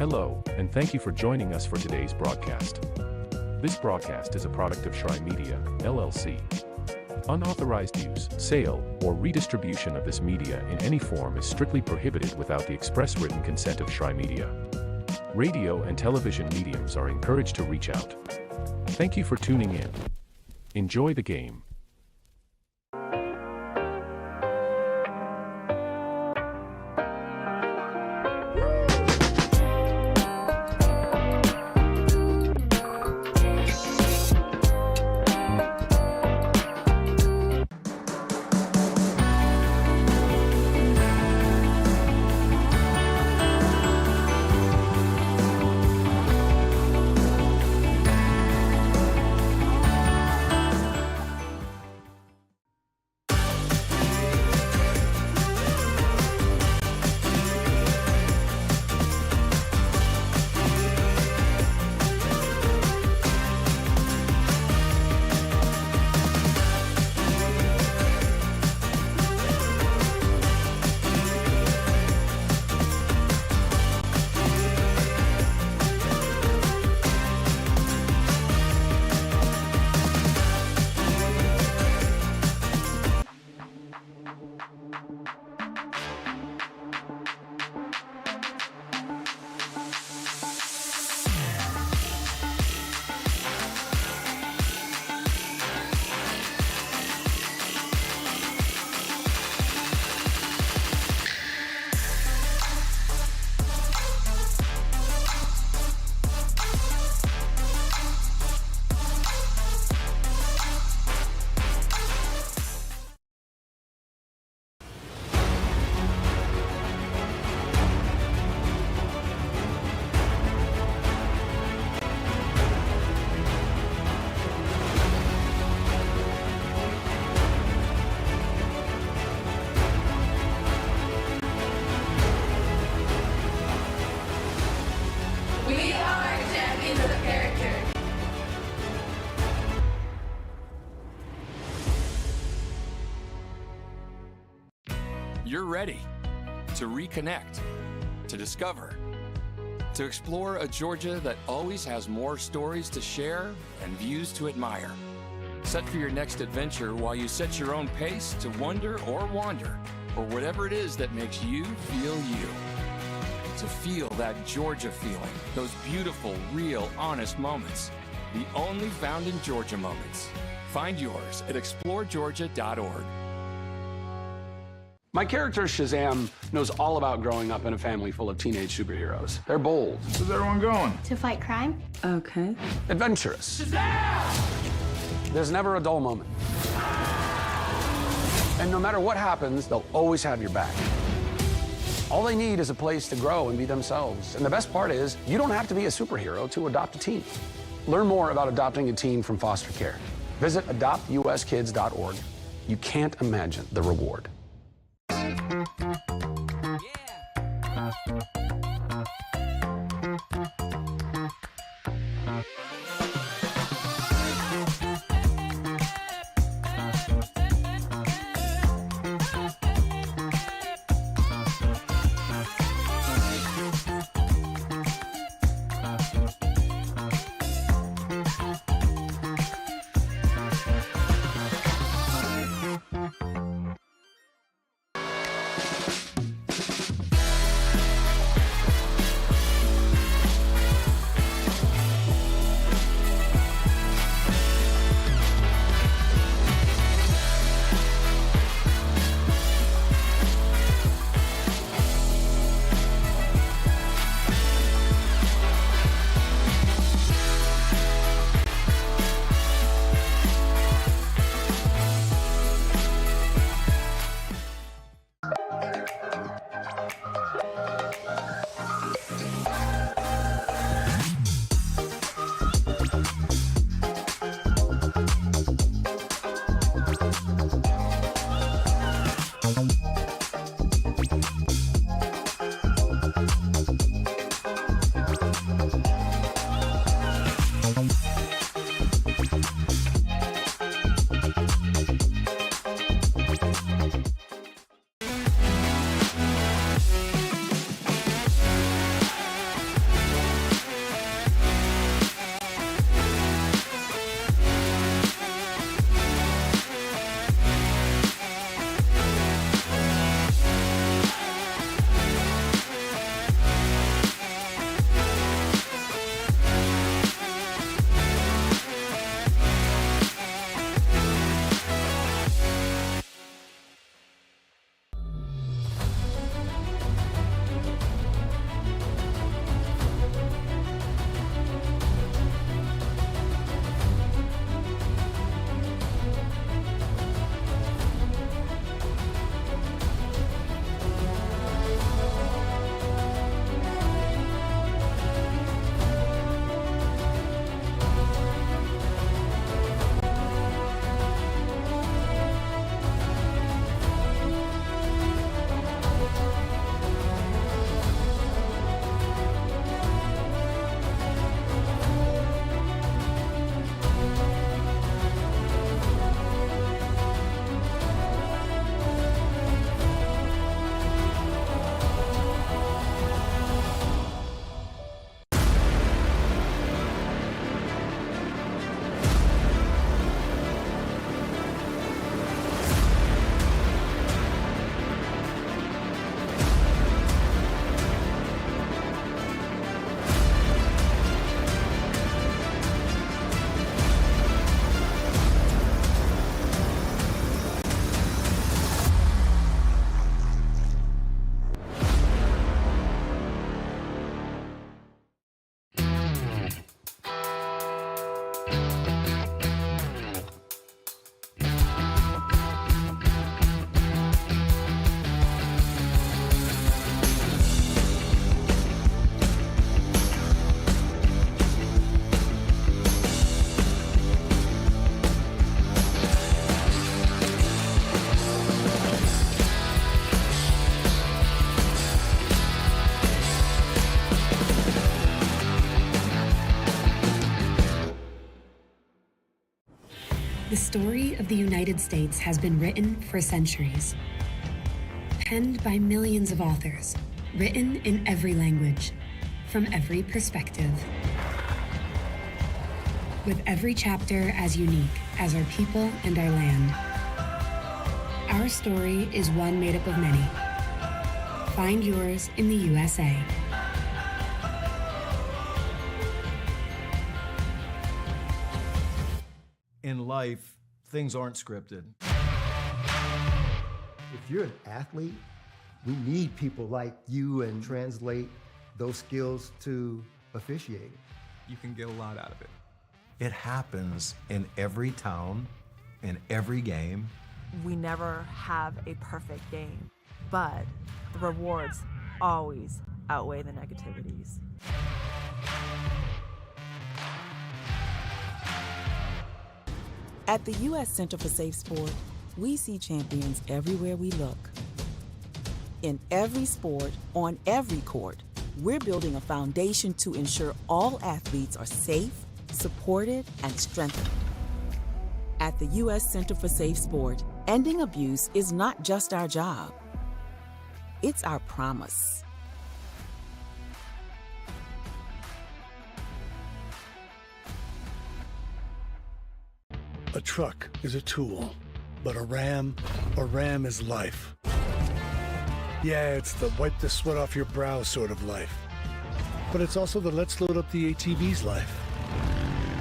Hello, and thank you for joining us for today's broadcast. This broadcast is a product of Shry Media, LLC. Unauthorized use, sale, or redistribution of this media in any form is strictly prohibited without the express written consent of Shry Media. Radio and television mediums are encouraged to reach out. Thank you for tuning in. Enjoy the game. you're ready to reconnect, to discover, to explore a Georgia that always has more stories to share and views to admire. Set for your next adventure while you set your own pace to wonder or wander, or whatever it is that makes you feel you. To feel that Georgia feeling, those beautiful, real, honest moments. The only found in Georgia moments. Find yours at exploregeorgia.org. My character, Shazam, knows all about growing up in a family full of teenage superheroes. They're bold. Where's everyone going? To fight crime? Okay. Adventurous. Shazam! There's never a dull moment. And no matter what happens, they'll always have your back. All they need is a place to grow and be themselves. And the best part is, you don't have to be a superhero to adopt a teen. Learn more about adopting a teen from foster care. Visit adoptuskids.org. You can't imagine the reward. The story of the United States has been written for centuries. penned by millions of authors, written in every language, from every perspective. With every chapter as unique as our people and our land. Our story is one made up of many. Find yours in the USA. In life, things aren't scripted. If you're an athlete, we need people like you and translate those skills to officiating. You can get a lot out of it. It happens in every town, in every game. We never have a perfect game, but the rewards always outweigh the negativities. At the U.S. Center for Safe Sport, we see champions everywhere we look. In every sport, on every court, we're building a foundation to ensure all athletes are safe, supported, and strengthened. At the U.S. Center for Safe Sport, ending abuse is not just our job. It's our promise. A truck is a tool, but a ram is life. Yeah, it's the wipe the sweat off your brow sort of life. But it's also the let's load up the ATV's life.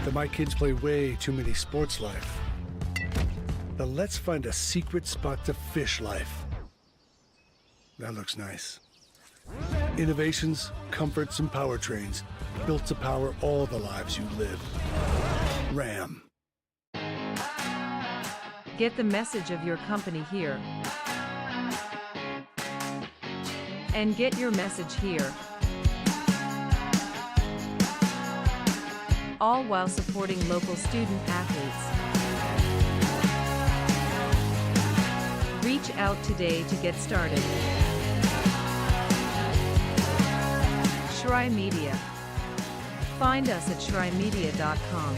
The my kids play way too many sports life. The let's find a secret spot to fish life. That looks nice. Innovations, comforts, and powertrains built to power all the lives you live. Ram. Get the message of your company here. And get your message here. All while supporting local student athletes. Reach out today to get started. Shry Media. Find us at shrymedia.com.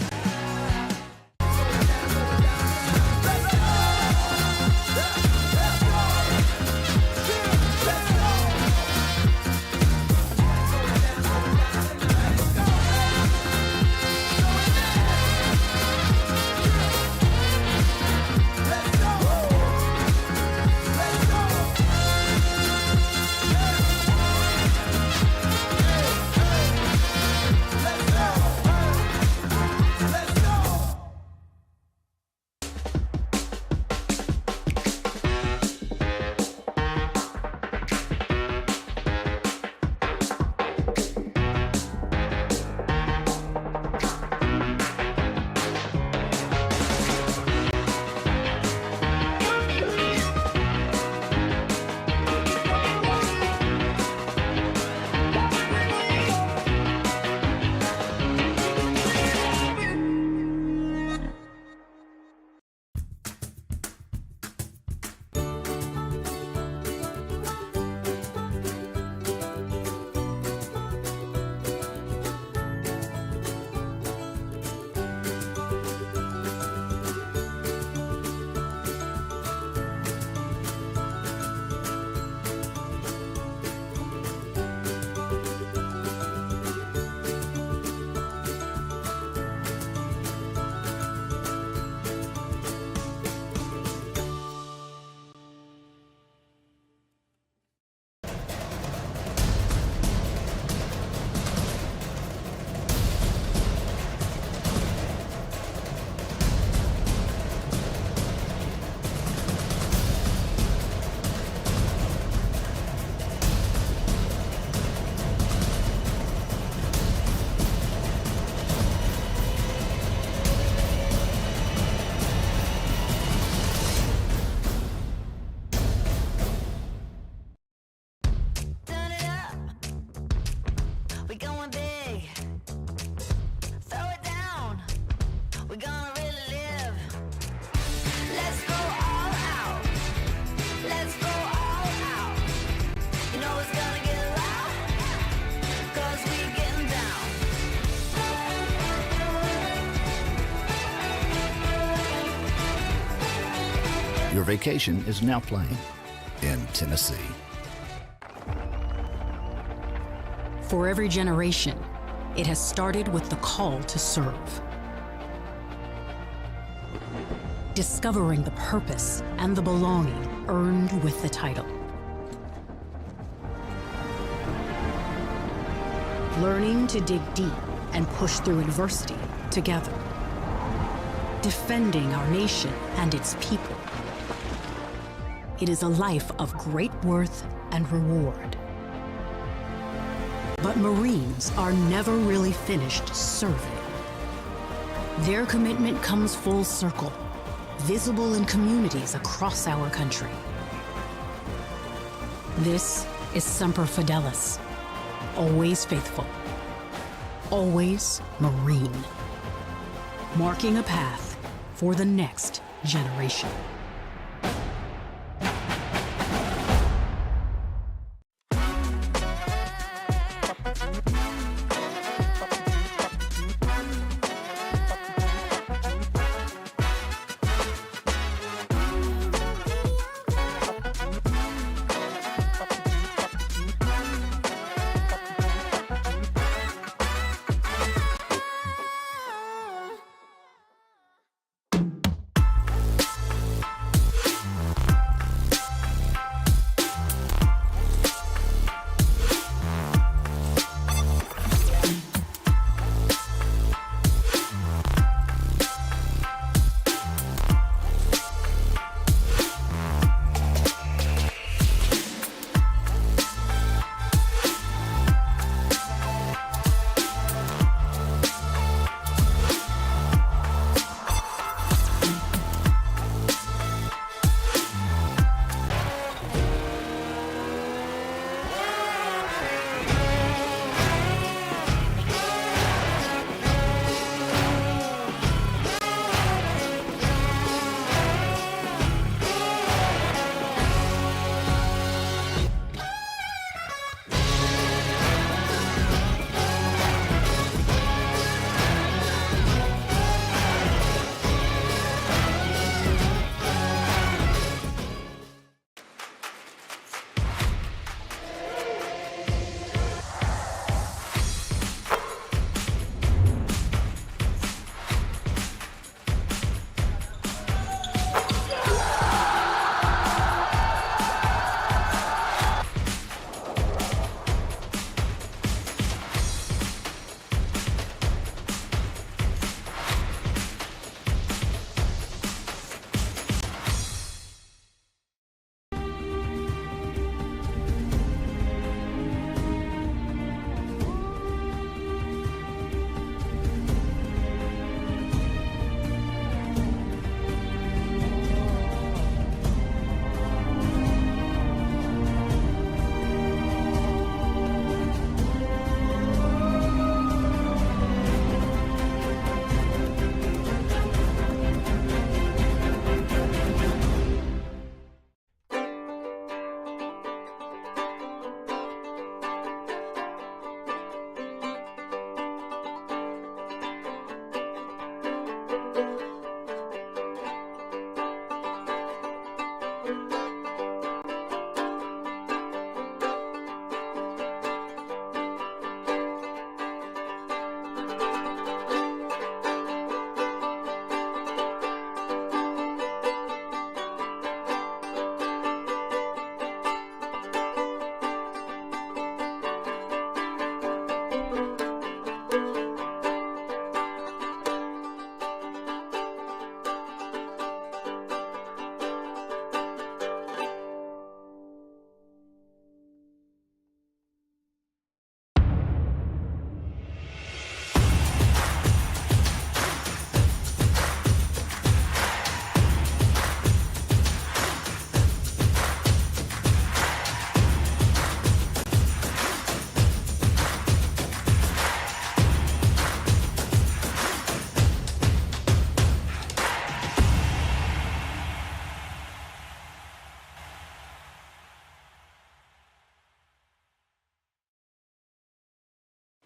Your vacation is now playing in Tennessee. For every generation, it has started with the call to serve. Discovering the purpose and the belonging earned with the title. Learning to dig deep and push through adversity together. Defending our nation and its people. It is a life of great worth and reward. But Marines are never really finished serving. Their commitment comes full circle, visible in communities across our country. This is Semper Fidelis, always faithful, always Marine, marking a path for the next generation.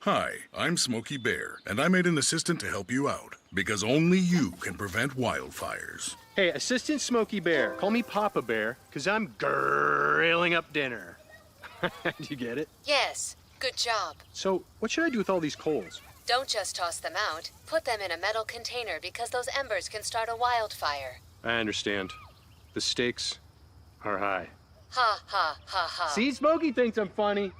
Hi, I'm Smokey Bear, and I made an assistant to help you out, because only you can prevent wildfires. Hey, Assistant Smokey Bear. Call me Papa Bear, because I'm grilling up dinner. Do you get it? Yes, good job. So, what should I do with all these coals? Don't just toss them out. Put them in a metal container because those embers can start a wildfire. I understand. The stakes are high. Ha, ha, ha, ha. See, Smokey thinks I'm funny.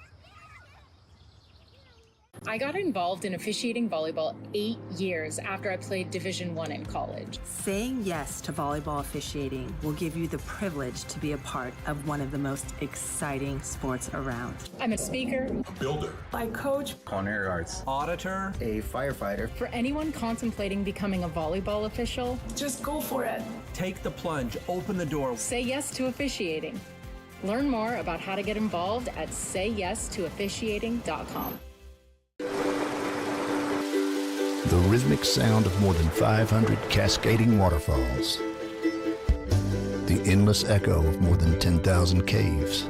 I got involved in officiating volleyball 8 years after I played Division I in college. Saying yes to volleyball officiating will give you the privilege to be a part of one of the most exciting sports around. I'm a speaker, A builder. I coach. Culinary arts. Auditor. A firefighter. For anyone contemplating becoming a volleyball official, just go for it. Take the plunge. Open the door. Say yes to officiating. Learn more about how to get involved at sayyes2officiating.com. The rhythmic sound of more than 500 cascading waterfalls. The endless echo of more than 10,000 caves.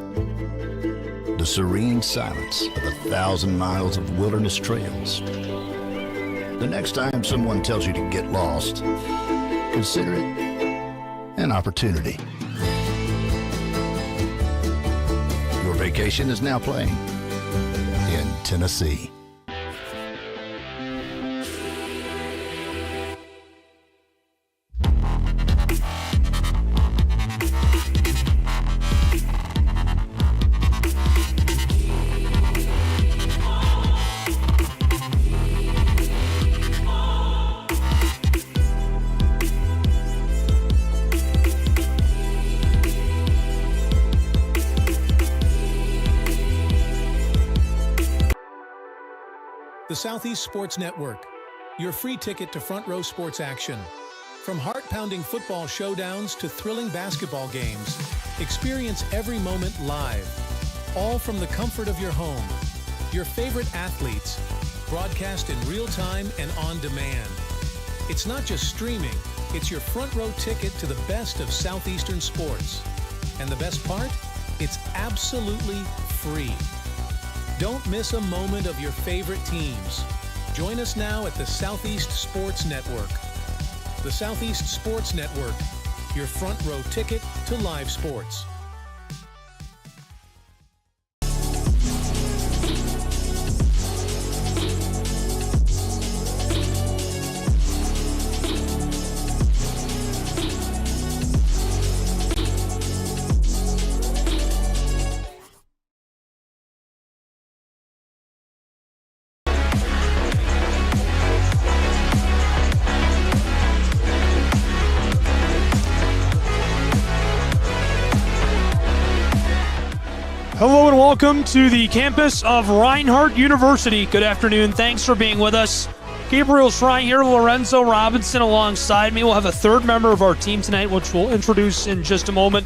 The serene silence of 1,000 miles of wilderness trails. The next time someone tells you to get lost, consider it an opportunity. Your vacation is now playing in Tennessee. The Southeast Sports Network, your free ticket to front row sports action. From heart-pounding football showdowns to thrilling basketball games, experience every moment live, all from the comfort of your home. Your favorite athletes, broadcast in real time and on demand. It's not just streaming, it's your front row ticket to the best of Southeastern sports. And the best part? It's absolutely free. Don't miss a moment of your favorite teams. Join us now at the Southeast Sports Network. The Southeast Sports Network, your front row ticket to live sports. Hello and welcome to the campus of Reinhardt University. Good afternoon. Thanks for being with us. Gabriel Schrein here, Lorenzo Robinson alongside me. We'll have a third member of our team tonight, which we'll introduce in just a moment.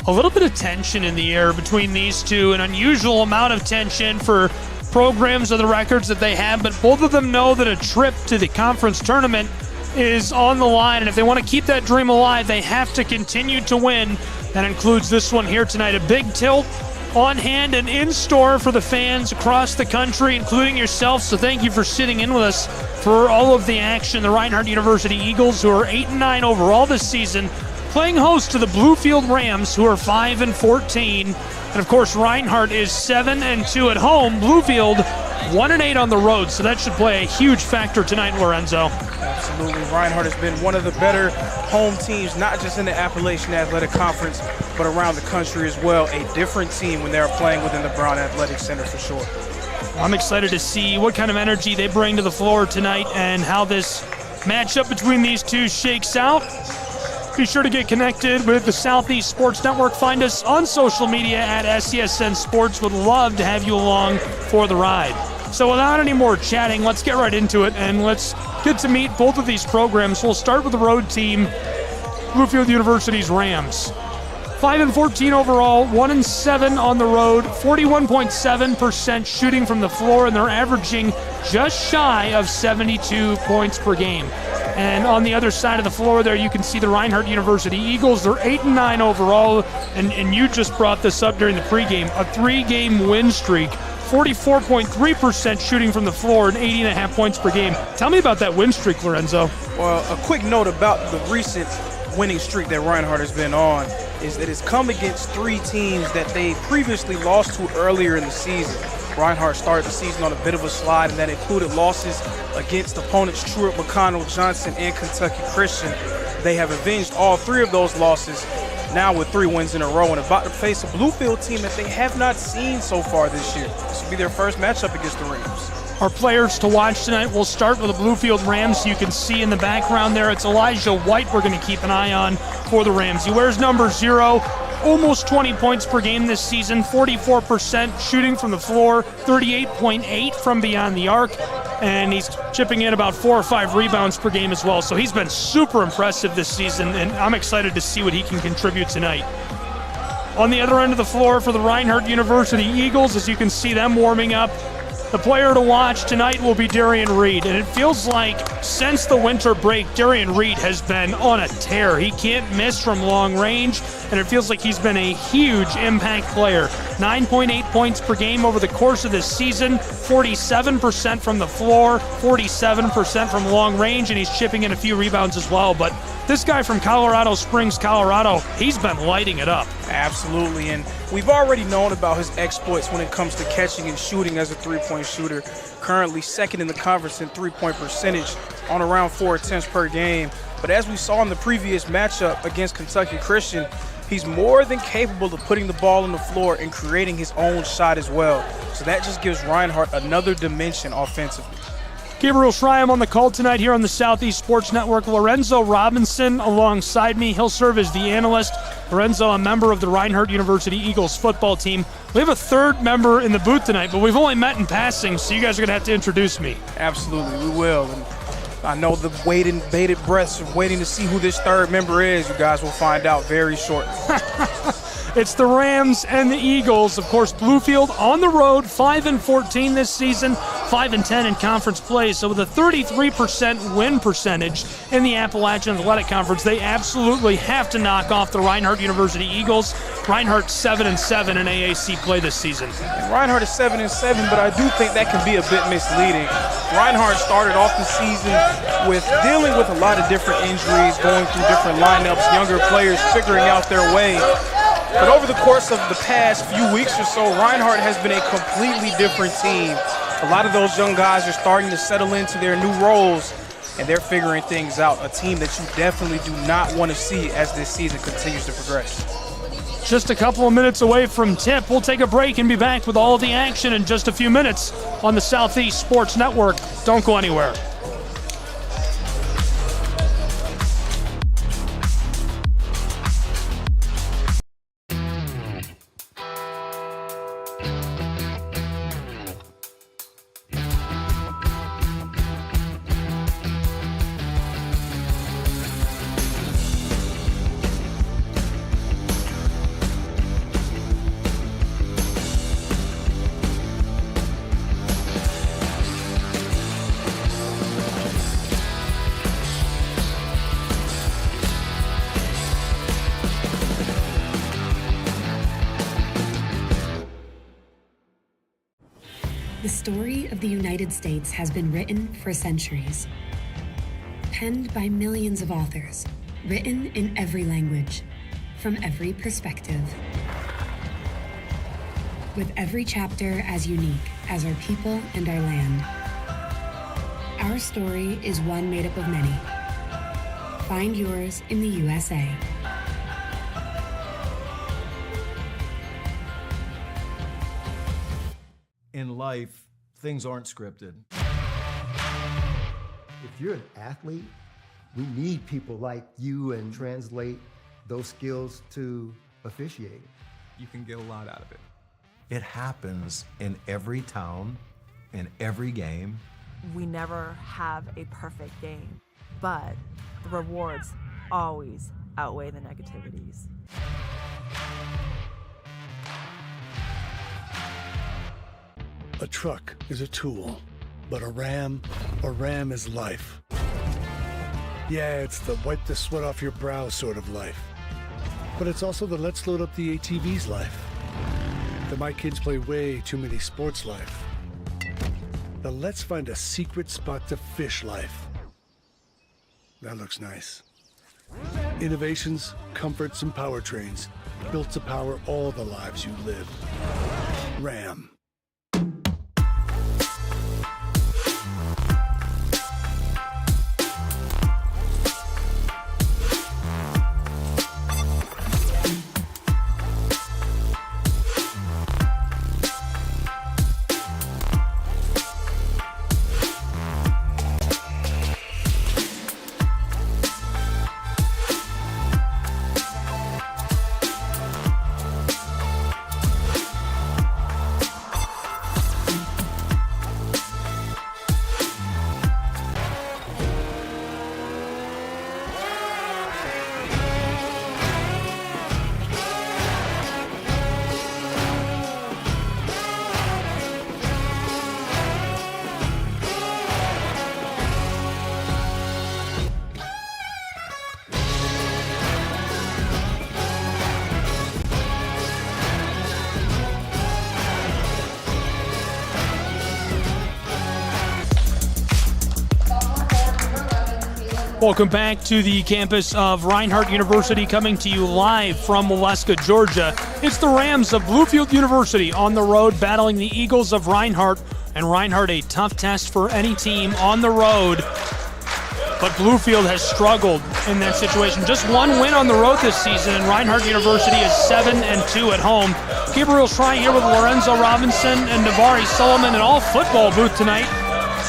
A little bit of tension in the air between these two, an unusual amount of tension for programs of the records that they have, but both of them know that a trip to the conference tournament is on the line, and if they want to keep that dream alive, they have to continue to win. That includes this one here tonight, a big tilt on hand and in store for the fans across the country, including yourself. So thank you for sitting in with us for all of the action. The Reinhardt University Eagles, who are 8-9 overall this season, playing host to the Bluefield Rams, who are 5-14. And of course, Reinhardt is 7-2 at home. Bluefield 1-8 on the road. So that should play a huge factor tonight, Lorenzo. Absolutely. Reinhardt has been one of the better home teams, not just in the Appalachian Athletic Conference, but around the country as well. A different team when they're playing within the Brown Athletic Center for sure. I'm excited to see what kind of energy they bring to the floor tonight and how this matchup between these two shakes out. Be sure to get connected with the Southeast Sports Network. Find us on social media at SCSN Sports. Would love to have you along for the ride. So without any more chatting, let's get right into it, and let's get to meet both of these programs. We'll start with the road team, Bluefield University's Rams. 5-14 overall, 1-7 on the road, 41.7% shooting from the floor, and they're averaging just shy of 72 points per game. And on the other side of the floor there, you can see the Reinhardt University Eagles. They're 8-9 overall, and you just brought this up during the pregame. A 3-game win streak 44.3% shooting from the floor and 80.5 points per game. Tell me about that win streak, Lorenzo. Well, a quick note about the recent winning streak that Reinhardt has been on is that it's come against three teams that they previously lost to earlier in the season. Reinhardt started the season on a bit of a slide, and that included losses against opponents Truett, McConnell, Johnson, and Kentucky Christian. They have avenged all three of those losses, now with 3 wins in a row, and about to face a Bluefield team that they have not seen so far this year. This will be their first matchup against the Rams. Our players to watch tonight, we'll start with the Bluefield Rams. You can see in the background there, it's Elijah White we're going to keep an eye on for the Rams. He wears number 0, almost 20 points per game this season, 44% shooting from the floor, 38.8 from beyond the arc, and he's chipping in about 4 or 5 rebounds per game as well. So he's been super impressive this season, and I'm excited to see what he can contribute tonight. On the other end of the floor for the Reinhardt University Eagles, as you can see them warming up, the player to watch tonight will be Darian Reed, and it feels like since the winter break, Darian Reed has been on a tear. He can't miss from long range, and it feels like he's been a huge impact player. 9.8 points per game over the course of this season, 47% from the floor, 47% from long range, and he's chipping in a few rebounds as well. But this guy from Colorado Springs, Colorado, he's been lighting it up. Absolutely, and we've already known about his exploits when it comes to catching and shooting as a three-point shooter. Currently second in the conference in three-point percentage on around 4 attempts per game. But as we saw in the previous matchup against Kentucky Christian, he's more than capable of putting the ball on the floor and creating his own shot as well. So that just gives Reinhardt another dimension offensively. Gabriel Schreim on the call tonight here on the Southeast Sports Network. Lorenzo Robinson alongside me. He'll serve as the analyst. Lorenzo, a member of the Reinhardt University Eagles football team. We have a third member in the booth tonight, but we've only met in passing, so you guys are going to have to introduce me. Absolutely, we will. And I know the waiting, bated breaths of waiting to see who this third member is. You guys will find out very shortly. It's the Rams and the Eagles. Of course, Bluefield on the road, 5-14 this season, 5-10 in conference play. So with a 33% win percentage in the Appalachian Athletic Conference, they absolutely have to knock off the Reinhardt University Eagles. Reinhardt 7-7 in AAC play this season. And Reinhardt is 7-7, but I do think that can be a bit misleading. Reinhardt started off the season with dealing with a lot of different injuries, going through different lineups, younger players figuring out their way. But over the course of the past few weeks or so, Reinhardt has been a completely different team. A lot of those young guys are starting to settle into their new roles, and they're figuring things out. A team that you definitely do not want to see as this season continues to progress. Just a couple of minutes away from tip. We'll take a break and be back with all of the action in just a few minutes on the Southeast Sports Network. Don't go anywhere. The story of the United States has been written for centuries. Penned by millions of authors, written in every language, from every perspective. With every chapter as unique as our people and our land. Our story is one made up of many. Find yours in the USA. In life, things aren't scripted. If you're an athlete, we need people like you and translate those skills to officiating. You can get a lot out of it. It happens in every town, in every game. We never have a perfect game, but the rewards always outweigh the negativities. A truck is a tool, but a ram is life. Yeah, it's the wipe the sweat off your brow sort of life. But it's also the let's load up the ATV's life. that my kids play way too many sports life. The let's find a secret spot to fish life. That looks nice. Innovations, comforts, and powertrains built to power all the lives you live. Ram. Welcome back to the campus of Reinhardt University, coming to you live from Waleska, Georgia. It's the Rams of Bluefield University on the road battling the Eagles of Reinhardt. And Reinhardt, a tough test for any team on the road. But Bluefield has struggled in that situation. Just one win on the road this season, and Reinhardt University is 7-2 at home. Gabriel Schrei here with Lorenzo Robinson and Navari Solomon, an all-football booth tonight.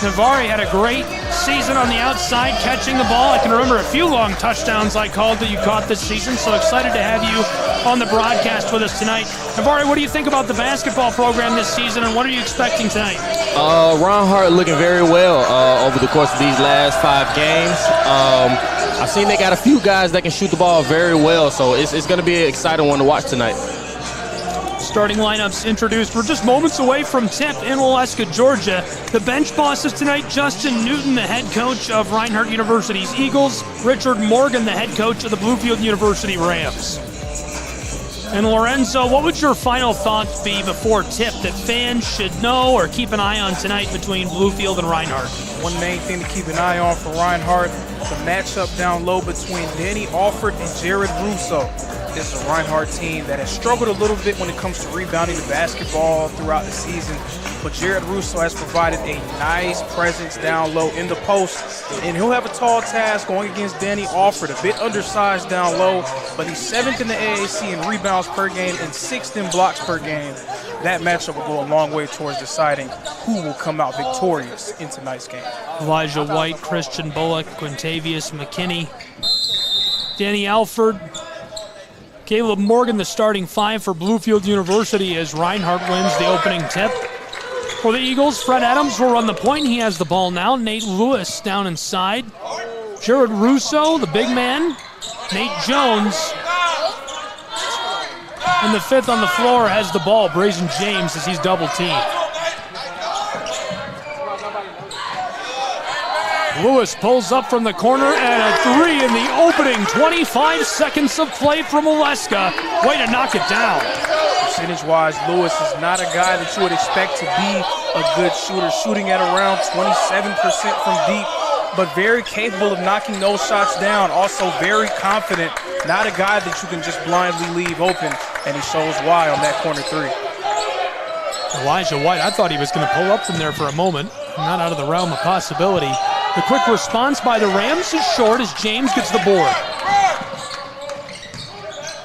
Navari had a great season on the outside, catching the ball. I can remember a few long touchdowns I called that you caught this season, so excited to have you on the broadcast with us tonight. Navari, what do you think about the basketball program this season, and what are you expecting tonight? Reinhardt looking very well over the course of these last 5 games. I've seen they got a few guys that can shoot the ball very well, so it's going to be an exciting one to watch tonight. Starting lineups introduced. We're just moments away from tip in Waleska, Georgia. The bench bosses tonight: Justin Newton, the head coach of Reinhardt University's Eagles; Richard Morgan, the head coach of the Bluefield University Rams. And Lorenzo, what would your final thoughts be before tip that fans should know or keep an eye on tonight between Bluefield and Reinhardt? One main thing to keep an eye on for Reinhardt, the matchup down low between Danny Alford and Jared Russo. This is a Reinhardt team that has struggled a little bit when it comes to rebounding the basketball throughout the season, but Jared Russo has provided a nice presence down low in the post, and he'll have a tall task going against Danny Alford, a bit undersized down low, but he's 7th in the AAC in rebounds per game and 6th in blocks per game. That matchup will go a long way towards deciding who will come out victorious in tonight's game. Elijah White, Christian Bullock, Quintavious McKinney, Danny Alford, Caleb Morgan, the starting 5 for Bluefield University as Reinhardt wins the opening tip. For the Eagles, Fred Adams will run the point. He has the ball now. Nate Lewis down inside. Jared Russo, the big man. Nate Jones. And the 5th on the floor has the ball, Brazen James, as he's double-teamed. Lewis pulls up from the corner, and a 3 in the opening 25 seconds of play from Waleska. Way to knock it down. Percentage-wise, Lewis is not a guy that you would expect to be a good shooter, shooting at around 27% from deep, but very capable of knocking those shots down. Also very confident, not a guy that you can just blindly leave open, and he shows why on that corner 3. Elijah White, I thought he was going to pull up from there for a moment. Not out of the realm of possibility. The quick response by the Rams is short as James gets the board.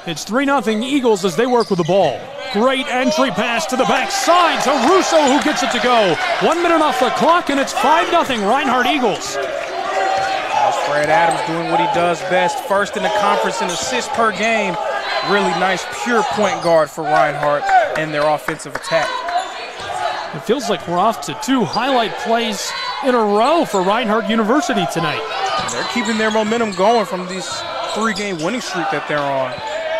It's 3-0 Eagles as they work with the ball. Great entry pass to the backside to Russo, who gets it to go. 1 minute off the clock, and it's 5-0 Reinhardt Eagles. That's Fred Adams doing what he does best. First in the conference in assists per game. Really nice, pure point guard for Reinhardt and their offensive attack. It feels like we're off to 2 highlight plays in a row for Reinhardt University tonight. And they're keeping their momentum going from this 3-game winning streak that they're on.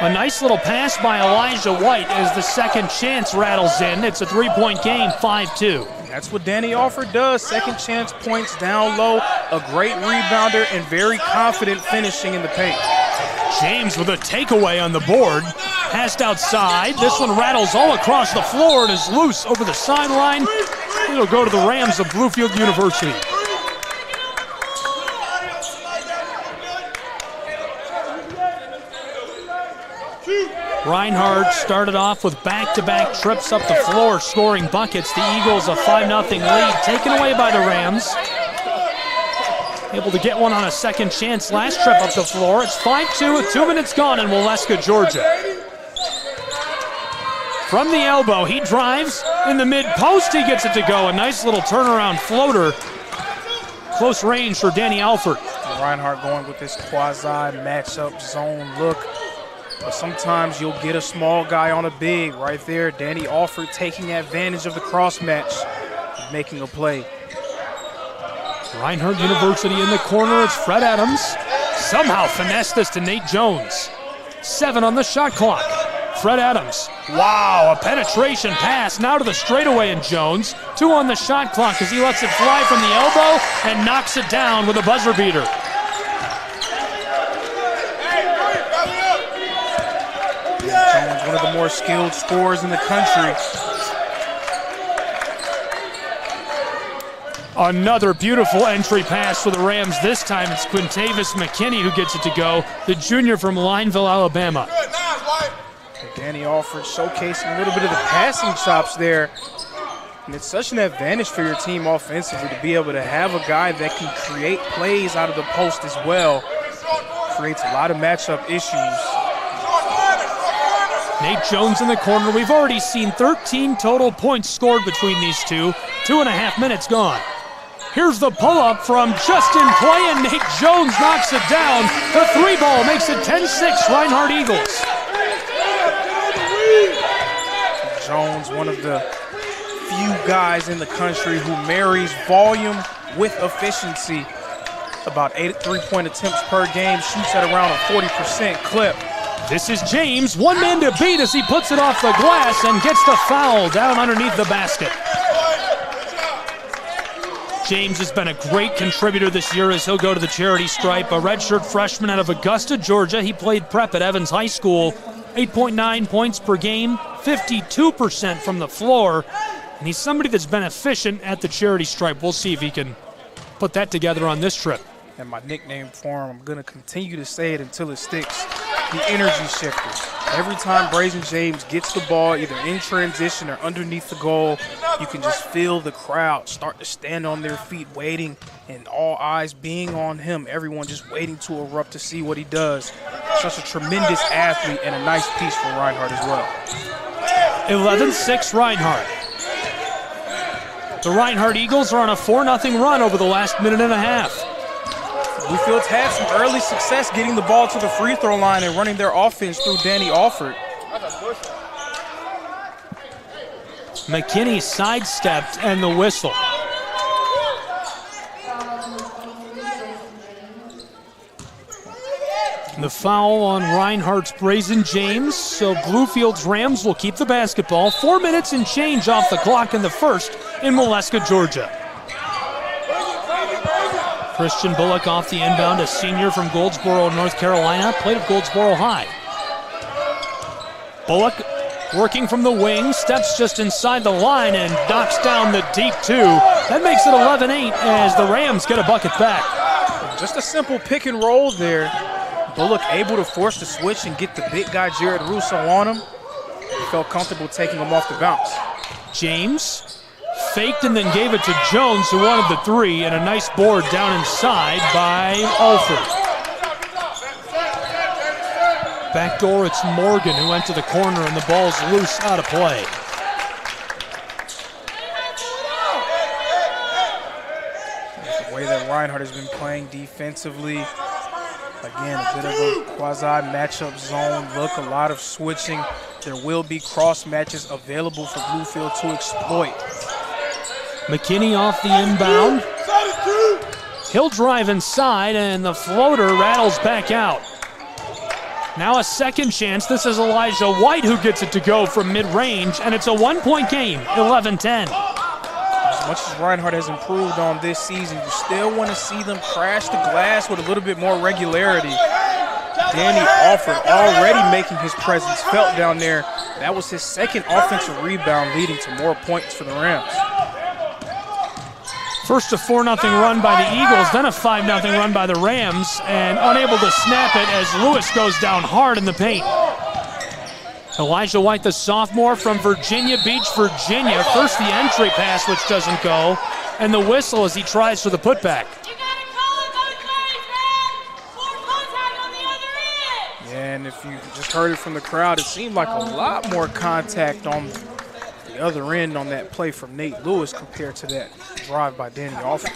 A nice little pass by Elijah White as the second chance rattles in. It's a 3-point game, 5-2. That's what Danny Alford does. Second chance points down low, a great rebounder, and very confident finishing in the paint. James with a takeaway on the board. Passed outside. This one rattles all across the floor and is loose over the sideline. It'll go to the Rams of Bluefield University. Reinhardt started off with back-to-back trips up the floor, scoring buckets. The Eagles a 5-0 lead, taken away by the Rams. Able to get one on a second chance last trip up the floor. It's 5-2 with 2 minutes gone in Waleska, Georgia. From the elbow, he drives in the mid-post. He gets it to go. A nice little turnaround floater. Close range for Danny Alford. Reinhardt going with this quasi-matchup zone look. But sometimes you'll get a small guy on a big right there. Danny Alford taking advantage of the cross match, making a play. Reinhardt University in the corner. It's Fred Adams. Somehow finessed this to Nate Jones. 7 on the shot clock. Fred Adams. Wow, a penetration pass now to the straightaway in Jones. 2 on the shot clock as he lets it fly from the elbow and knocks it down with a buzzer beater. Jones, one of the more skilled scorers in the country. Another beautiful entry pass for the Rams. This time it's Quintavis McKinney who gets it to go, the junior from Lineville, Alabama. Danny Alford showcasing a little bit of the passing chops there. And it's such an advantage for your team offensively to be able to have a guy that can create plays out of the post as well. Creates a lot of matchup issues. Nate Jones in the corner. We've already seen 13 total points scored between these two. 2.5 minutes gone. Here's the pull-up from just in play, and Nate Jones knocks it down. The 3-ball makes it 10-6, Reinhardt Eagles. Jones, one of the few guys in the country who marries volume with efficiency. About 8 3-point attempts per game, shoots at around a 40% clip. This is James, 1 man to beat as he puts it off the glass and gets the foul down underneath the basket. James has been a great contributor this year as he'll go to the charity stripe. A redshirt freshman out of Augusta, Georgia. He played prep at Evans High School. 8.9 points per game, 52% from the floor. And he's somebody that's been efficient at the charity stripe. We'll see if he can put that together on this trip. And my nickname for him, I'm going to continue to say it until it sticks, the energy shifter. Every time Brazen James gets the ball, either in transition or underneath the goal, you can just feel the crowd start to stand on their feet waiting, and all eyes being on him. Everyone just waiting to erupt to see what he does. Such a tremendous athlete and a nice piece for Reinhardt as well. 11-6 Reinhardt. The Reinhardt Eagles are on a 4-0 run over the last minute and a half. Bluefield's had some early success getting the ball to the free throw line and running their offense through Danny Alford. McKinney sidestepped and the whistle. The foul on Reinhardt's Brazen James, so Bluefield's Rams will keep the basketball. 4 minutes and change off the clock in the first in Waleska, Georgia. Christian Bullock off the inbound, a senior from Goldsboro, North Carolina, played at Goldsboro High. Bullock working from the wing, steps just inside the line and knocks down the deep 2. That makes it 11-8 as the Rams get a bucket back. Just a simple pick and roll there. Bullock able to force the switch and get the big guy Jared Russo on him. He felt comfortable taking him off the bounce. James faked and then gave it to Jones, who wanted the 3, and a nice board down inside by Alford. Backdoor, it's Morgan who went to the corner, and the ball's loose out of play. The way that Reinhardt has been playing defensively. Again, a bit of a quasi-matchup zone look, a lot of switching. There will be cross matches available for Bluefield to exploit. McKinney off the inbound. He'll drive inside, and the floater rattles back out. Now a second chance. This is Elijah White who gets it to go from mid-range, and it's a 1-point game, 11-10. As much as Reinhardt has improved on this season, you still want to see them crash the glass with a little bit more regularity. Danny Alford already making his presence felt down there. That was his second offensive rebound, leading to more points for the Rams. First a 4-0 run by the Eagles, then a 5-0 run by the Rams, and unable to snap it as Lewis goes down hard in the paint. Elijah White, the sophomore from Virginia Beach, Virginia. First the entry pass, which doesn't go, and the whistle as he tries for the putback. Yeah, and if you just heard it from the crowd, it seemed like a lot more contact on the other end on that play from Nate Lewis compared to that drive by Danny Alford.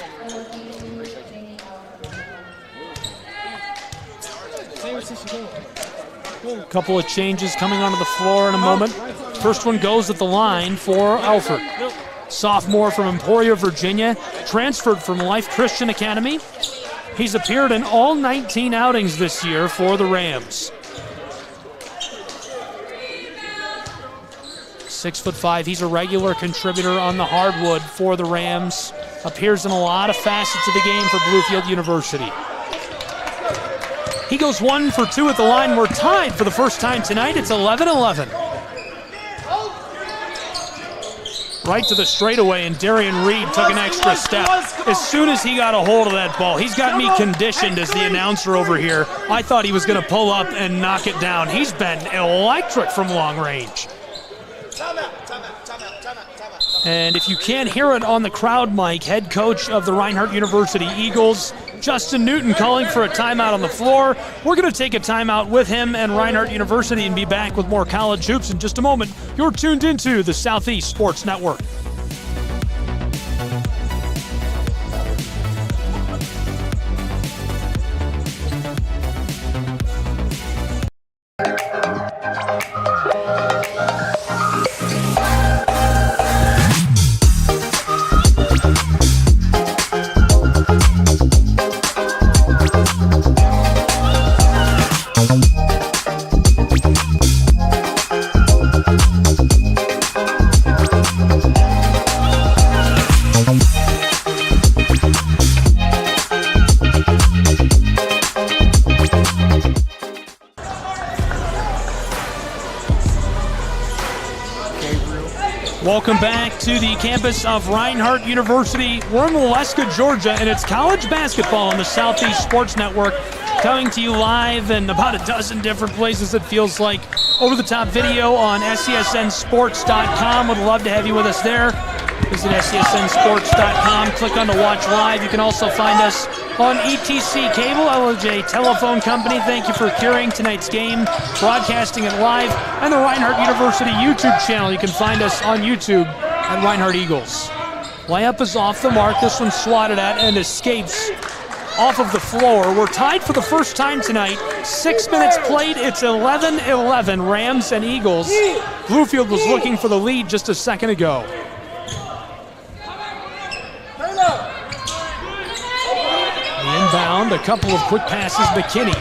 A couple of changes coming onto the floor in a moment. First one goes at the line for Alford. Sophomore from Emporia, Virginia, transferred from Life Christian Academy. He's appeared in all 19 outings this year for the Rams. 6'5", he's a regular contributor on the hardwood for the Rams. Appears in a lot of facets of the game for Bluefield University. He goes 1 for 2 at the line. We're tied for the first time tonight. It's 11-11. Right to the straightaway, and Darian Reed took an extra step. As soon as he got a hold of that ball, he's got me conditioned as the announcer over here. I thought he was going to pull up and knock it down. He's been electric from long range. And if you can't hear it on the crowd mic, head coach of the Reinhardt University Eagles, Justin Newton, calling for a timeout on the floor. We're going to take a timeout with him and Reinhardt University and be back with more college hoops in just a moment. You're tuned into the Southeast Sports Network. Welcome back to the campus of Reinhardt University. We're in Waleska, Georgia, and it's college basketball on the Southeast Sports Network, coming to you live in about a dozen different places, it feels like. Over-the-top video on SCSNsports.com. Would love to have you with us there. Visit SCSNsports.com. Click on the Watch Live. You can also find us on ETC Cable, LOJ Telephone Company. Thank you for carrying tonight's game, broadcasting it live, and the Reinhardt University YouTube channel. You can find us on YouTube at Reinhardt Eagles. Layup is off the mark. This one swatted at and escapes off of the floor. We're tied for the first time tonight. 6 minutes played. It's 11-11, Rams and Eagles. Bluefield was looking for the lead just a second ago. Inbound, a couple of quick passes. McKinney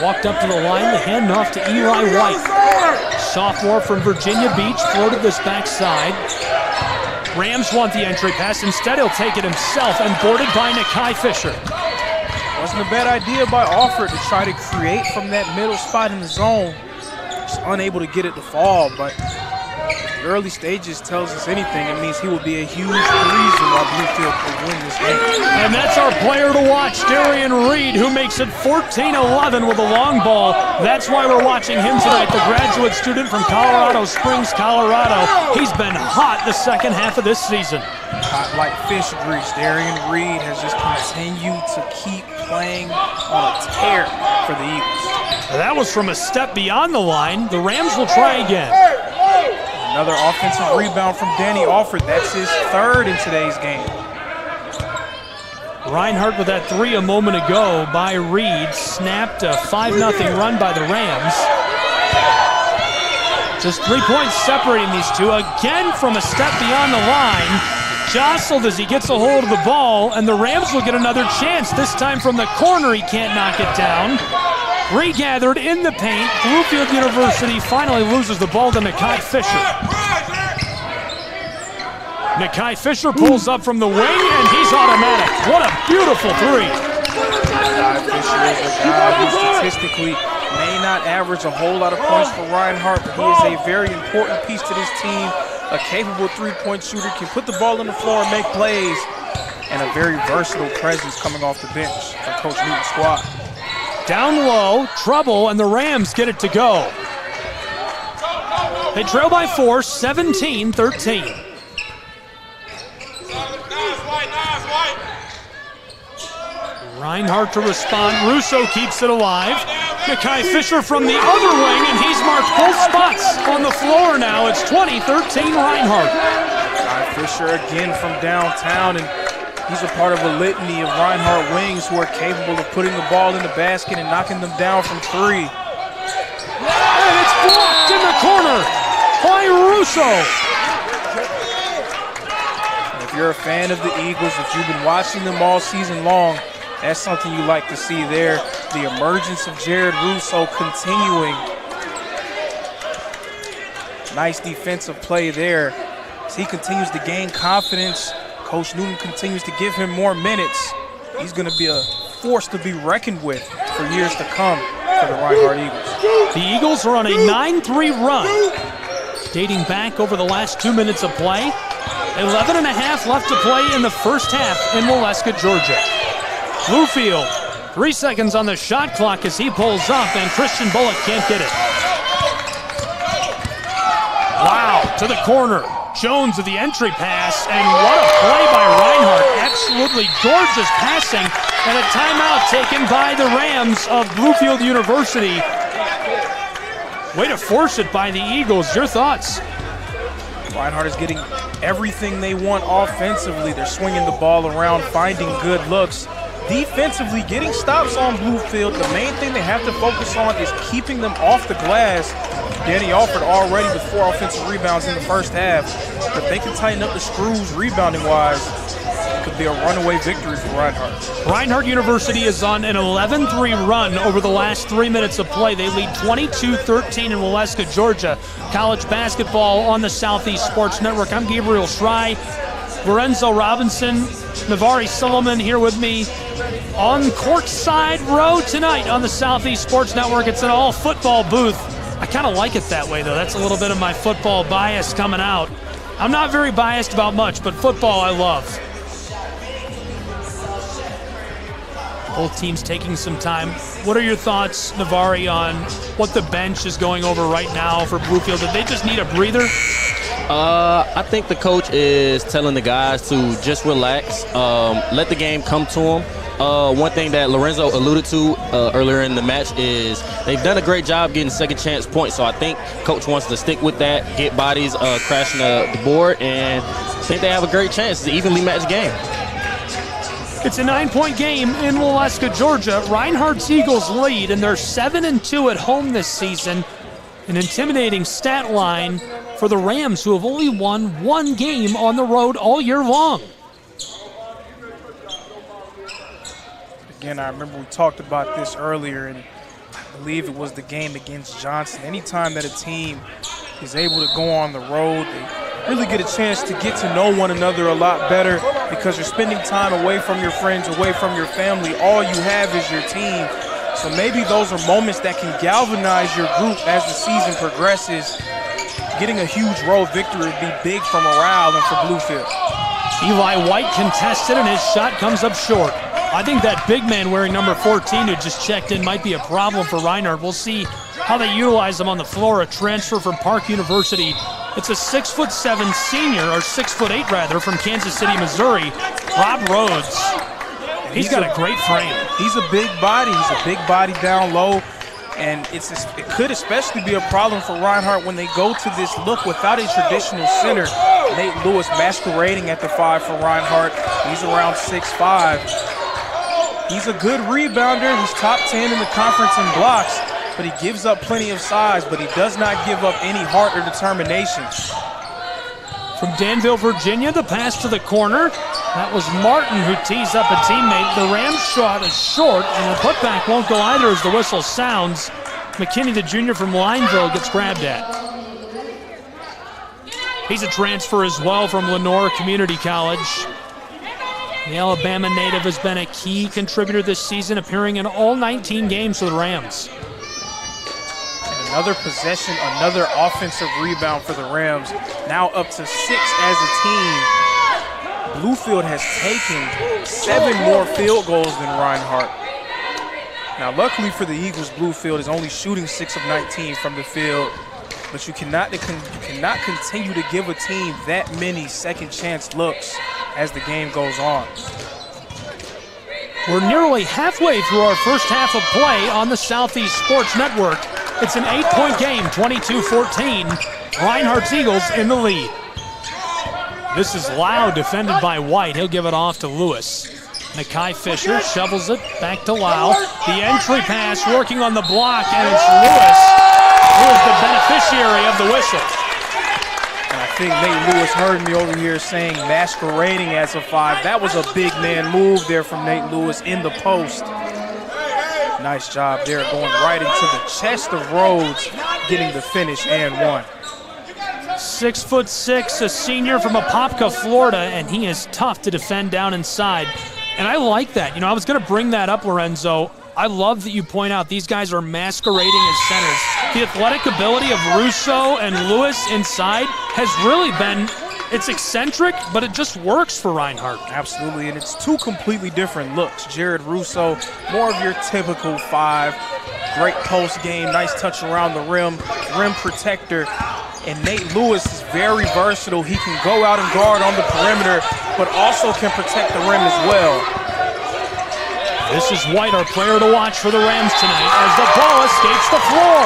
walked up to the line, the handoff to Eli White. Sophomore from Virginia Beach floated this backside. Rams want the entry pass. Instead, he'll take it himself and boarded by Nakai Fisher. Wasn't a bad idea by Alford to try to create from that middle spot in the zone. Just unable to get it to fall, but the early stages tells us anything. It means he will be a huge reason why Bluefield will win this game. And that's our player to watch, Darian Reed, who makes it 14-11 with a long ball. That's why we're watching him tonight, the graduate student from Colorado Springs, Colorado. He's been hot the second half of this season. Hot like fish grease. Darian Reed has just continued to keep playing on a tear for the Eagles. That was from a step beyond the line. The Rams will try again. Another offensive rebound from Danny Alford. That's his third in today's game. Reinhardt with that three a moment ago by Reed. Snapped a 5-0 run by the Rams. Just 3 points separating these two. Again from a step beyond the line. Jostled as he gets a hold of the ball, and the Rams will get another chance. This time from the corner, he can't knock it down. Regathered in the paint. Bluefield University finally loses the ball to Nakai Fisher. Nakai Fisher pulls up from the wing, and he's automatic. What a beautiful three. Guy Fisher is a guy who statistically may not average a whole lot of points for Reinhardt, but he is a very important piece to this team. A capable three-point shooter, can put the ball on the floor and make plays, and a very versatile presence coming off the bench for Coach Newton's squad. Down low, trouble, and the Rams get it to go. They trail by 4, 17-13. Reinhardt to respond. Russo keeps it alive. Mackay Fisher from the other wing, and he's marked both spots on the floor now. It's 20-13 Reinhardt. Mackay Fisher again from downtown, and he's a part of a litany of Reinhardt wings who are capable of putting the ball in the basket and knocking them down from 3. And it's blocked in the corner by Russo. If you're a fan of the Eagles, if you've been watching them all season long, that's something you like to see there. The emergence of Jared Russo continuing. Nice defensive play there. As he continues to gain confidence, Coach Newton continues to give him more minutes. He's going to be a force to be reckoned with for years to come for the Reinhardt Eagles. The Eagles are on a 9-3 run, dating back over the last 2 minutes of play. 11 and a half left to play in the first half in Waleska, Georgia. Bluefield, 3 seconds on the shot clock as he pulls up, and Christian Bullock can't get it. Wow, to the corner. Jones with the entry pass, and what a play by Reinhardt. Absolutely gorgeous passing, and a timeout taken by the Rams of Bluefield University. Way to force it by the Eagles. Your thoughts? Reinhardt is getting everything they want offensively. They're swinging the ball around, finding good looks. Defensively, getting stops on Bluefield. The main thing they have to focus on is keeping them off the glass. Danny Alford already with 4 offensive rebounds in the first half. But they can tighten up the screws rebounding-wise. It could be a runaway victory for Reinhardt. Reinhardt University is on an 11-3 run over the last 3 minutes of play. They lead 22-13 in Waleska, Georgia. College basketball on the Southeast Sports Network. I'm Gabriel Schrei. Lorenzo Robinson, Navari Sullivan here with me on courtside row tonight on the Southeast Sports Network. It's an all-football booth. I kind of like it that way, though. That's a little bit of my football bias coming out. I'm not very biased about much, but football I love. Both teams taking some time. What are your thoughts, Navari, on what the bench is going over right now for Bluefield? Did they just need a breather? I think the coach is telling the guys to just relax, let the game come to them. One thing that Lorenzo alluded to earlier in the match is they've done a great job getting second chance points. So I think coach wants to stick with that, get bodies crashing the board, and I think they have a great chance to evenly match game. It's a 9-point game in Waleska, Georgia. Reinhardt's Eagles lead, and they're 7-2 at home this season. An intimidating stat line for the Rams, who have only won 1 game on the road all year long. Again, I remember we talked about this earlier, and I believe it was the game against Johnson. Anytime that a team is able to go on the road, they really get a chance to get to know one another a lot better because you're spending time away from your friends, away from your family. All you have is your team. So maybe those are moments that can galvanize your group as the season progresses. Getting a huge road victory would be big for morale and for Bluefield. Eli White contested, and his shot comes up short. I think that big man wearing number 14 who just checked in might be a problem for Reinhardt. We'll see how they utilize him on the floor. A transfer from Park University. It's a 6'7" senior, or 6'8" rather, from Kansas City, Missouri, Rob Rhodes. He's got a great frame. He's a big body. He's a big body down low. And it could especially be a problem for Reinhardt when they go to this look without a traditional center. Nate Lewis masquerading at the 5 for Reinhardt. He's around 6'5". He's a good rebounder. He's top 10 in the conference in blocks, but he gives up plenty of size, but he does not give up any heart or determination. From Danville, Virginia, the pass to the corner. That was Martin who tees up a teammate. The Rams shot is short, and the putback won't go either as the whistle sounds. McKinney, the junior from Lineville, gets grabbed at. He's a transfer as well from Lenore Community College. The Alabama native has been a key contributor this season, appearing in all 19 games for the Rams. And another possession, another offensive rebound for the Rams. Now up to 6 as a team. Bluefield has taken 7 more field goals than Reinhardt. Now, luckily for the Eagles, Bluefield is only shooting 6 of 19 from the field, but you cannot continue to give a team that many second chance looks as the game goes on. We're nearly halfway through our first half of play on the Southeast Sports Network. It's an 8-point game, 22-14. Reinhardt's Eagles in the lead. This is Lau, defended by White. He'll give it off to Lewis. Nakai Fisher shovels it back to Lau. The entry pass working on the block, and it's Lewis who is the beneficiary of the whistle. And I think Nate Lewis heard me over here saying masquerading as a 5. That was a big man move there from Nate Lewis in the post. Nice job there, going right into the chest of Rhodes, getting the finish and one. 6'6", a senior from Apopka, Florida, and he is tough to defend down inside. And I like that. You know, I was going to bring that up, Lorenzo. I love that you point out these guys are masquerading as centers. The athletic ability of Russo and Lewis inside has really been, it's eccentric, but it just works for Reinhardt. Absolutely, and it's 2 completely different looks. Jared Russo, more of your typical 5. Great post game, nice touch around the rim protector. And Nate Lewis is very versatile. He can go out and guard on the perimeter, but also can protect the rim as well. This is White, our player to watch for the Rams tonight, as the ball escapes the floor.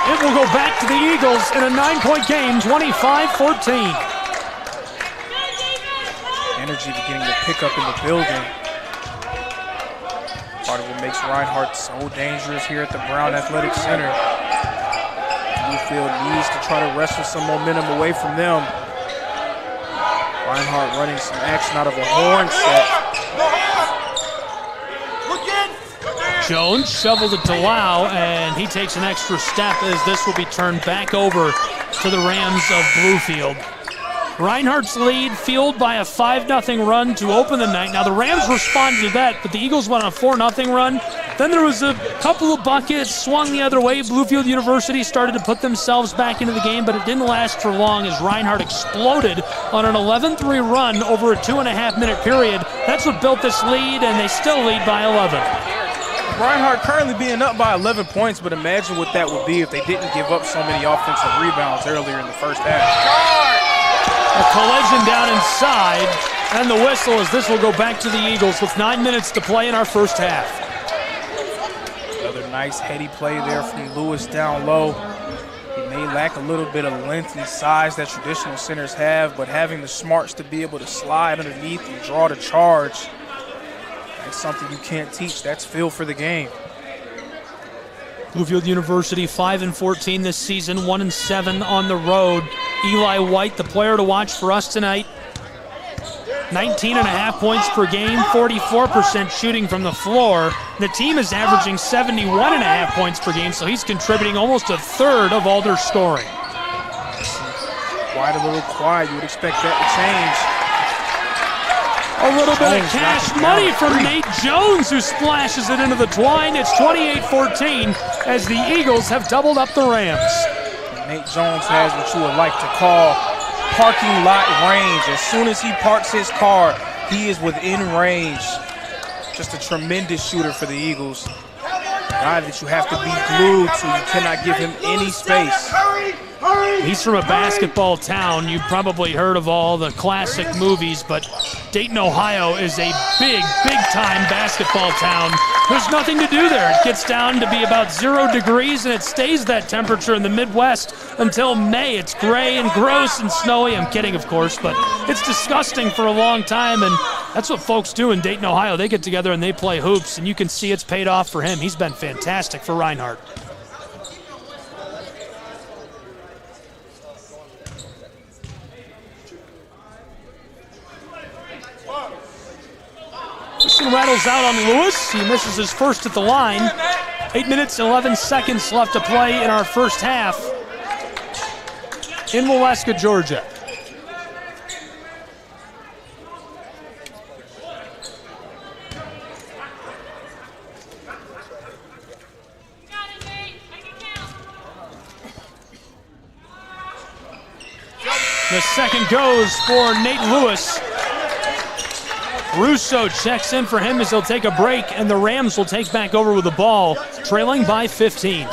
It will go back to the Eagles in a 9-point game, 25-14. Energy beginning to pick up in the building. Part of what makes Reinhardt so dangerous here at the Brown Athletic Center. Bluefield needs to try to wrestle some momentum away from them. Reinhardt running some action out of a horn set. Jones shoveled it to Lau, and he takes an extra step as this will be turned back over to the Rams of Bluefield. Reinhardt's lead fueled by a 5-0 run to open the night. Now the Rams responded to that, but the Eagles went on a 4-0 run. Then there was a couple of buckets, swung the other way. Bluefield University started to put themselves back into the game, but it didn't last for long as Reinhardt exploded on an 11-3 run over a 2.5-minute period. That's what built this lead, and they still lead by 11. Reinhardt currently being up by 11 points, but imagine what that would be if they didn't give up so many offensive rebounds earlier in the first half. A collision down inside, and the whistle as this will go back to the Eagles with 9 minutes to play in our first half. Another nice heady play there from Lewis down low. He may lack a little bit of length and size that traditional centers have, but having the smarts to be able to slide underneath and draw the charge, that's something you can't teach. That's feel for the game. Bluefield University 5-14 this season, 1-7 on the road. Eli White, the player to watch for us tonight. 19.5 points per game, 44% shooting from the floor. The team is averaging 71.5 points per game, so he's contributing almost a third of all their scoring. White a little quiet. You would expect that to change. A little bit of cash money from Nate Jones, who splashes it into the twine. It's 28-14 as the Eagles have doubled up the Rams. Nate Jones has what you would like to call parking lot range. As soon as he parks his car, he is within range. Just a tremendous shooter for the Eagles. A guy that you have to be glued to. You cannot give him any space. He's from a basketball town. You've probably heard of all the classic movies, but Dayton, Ohio is a big-time basketball town. There's nothing to do there. It gets down to be about 0 degrees, and it stays that temperature in the Midwest until May. It's gray and gross and snowy. I'm kidding, of course, but it's disgusting for a long time, and that's what folks do in Dayton, Ohio. They get together and they play hoops, and you can see it's paid off for him. He's been fantastic for Reinhardt. This one rattles out on Lewis. He misses his first at the line. 8 minutes, 11 seconds left to play in our first half in Waleska, Georgia. The second goes for Nate Lewis. Russo checks in for him as he'll take a break, and the Rams will take back over with the ball, trailing by 15.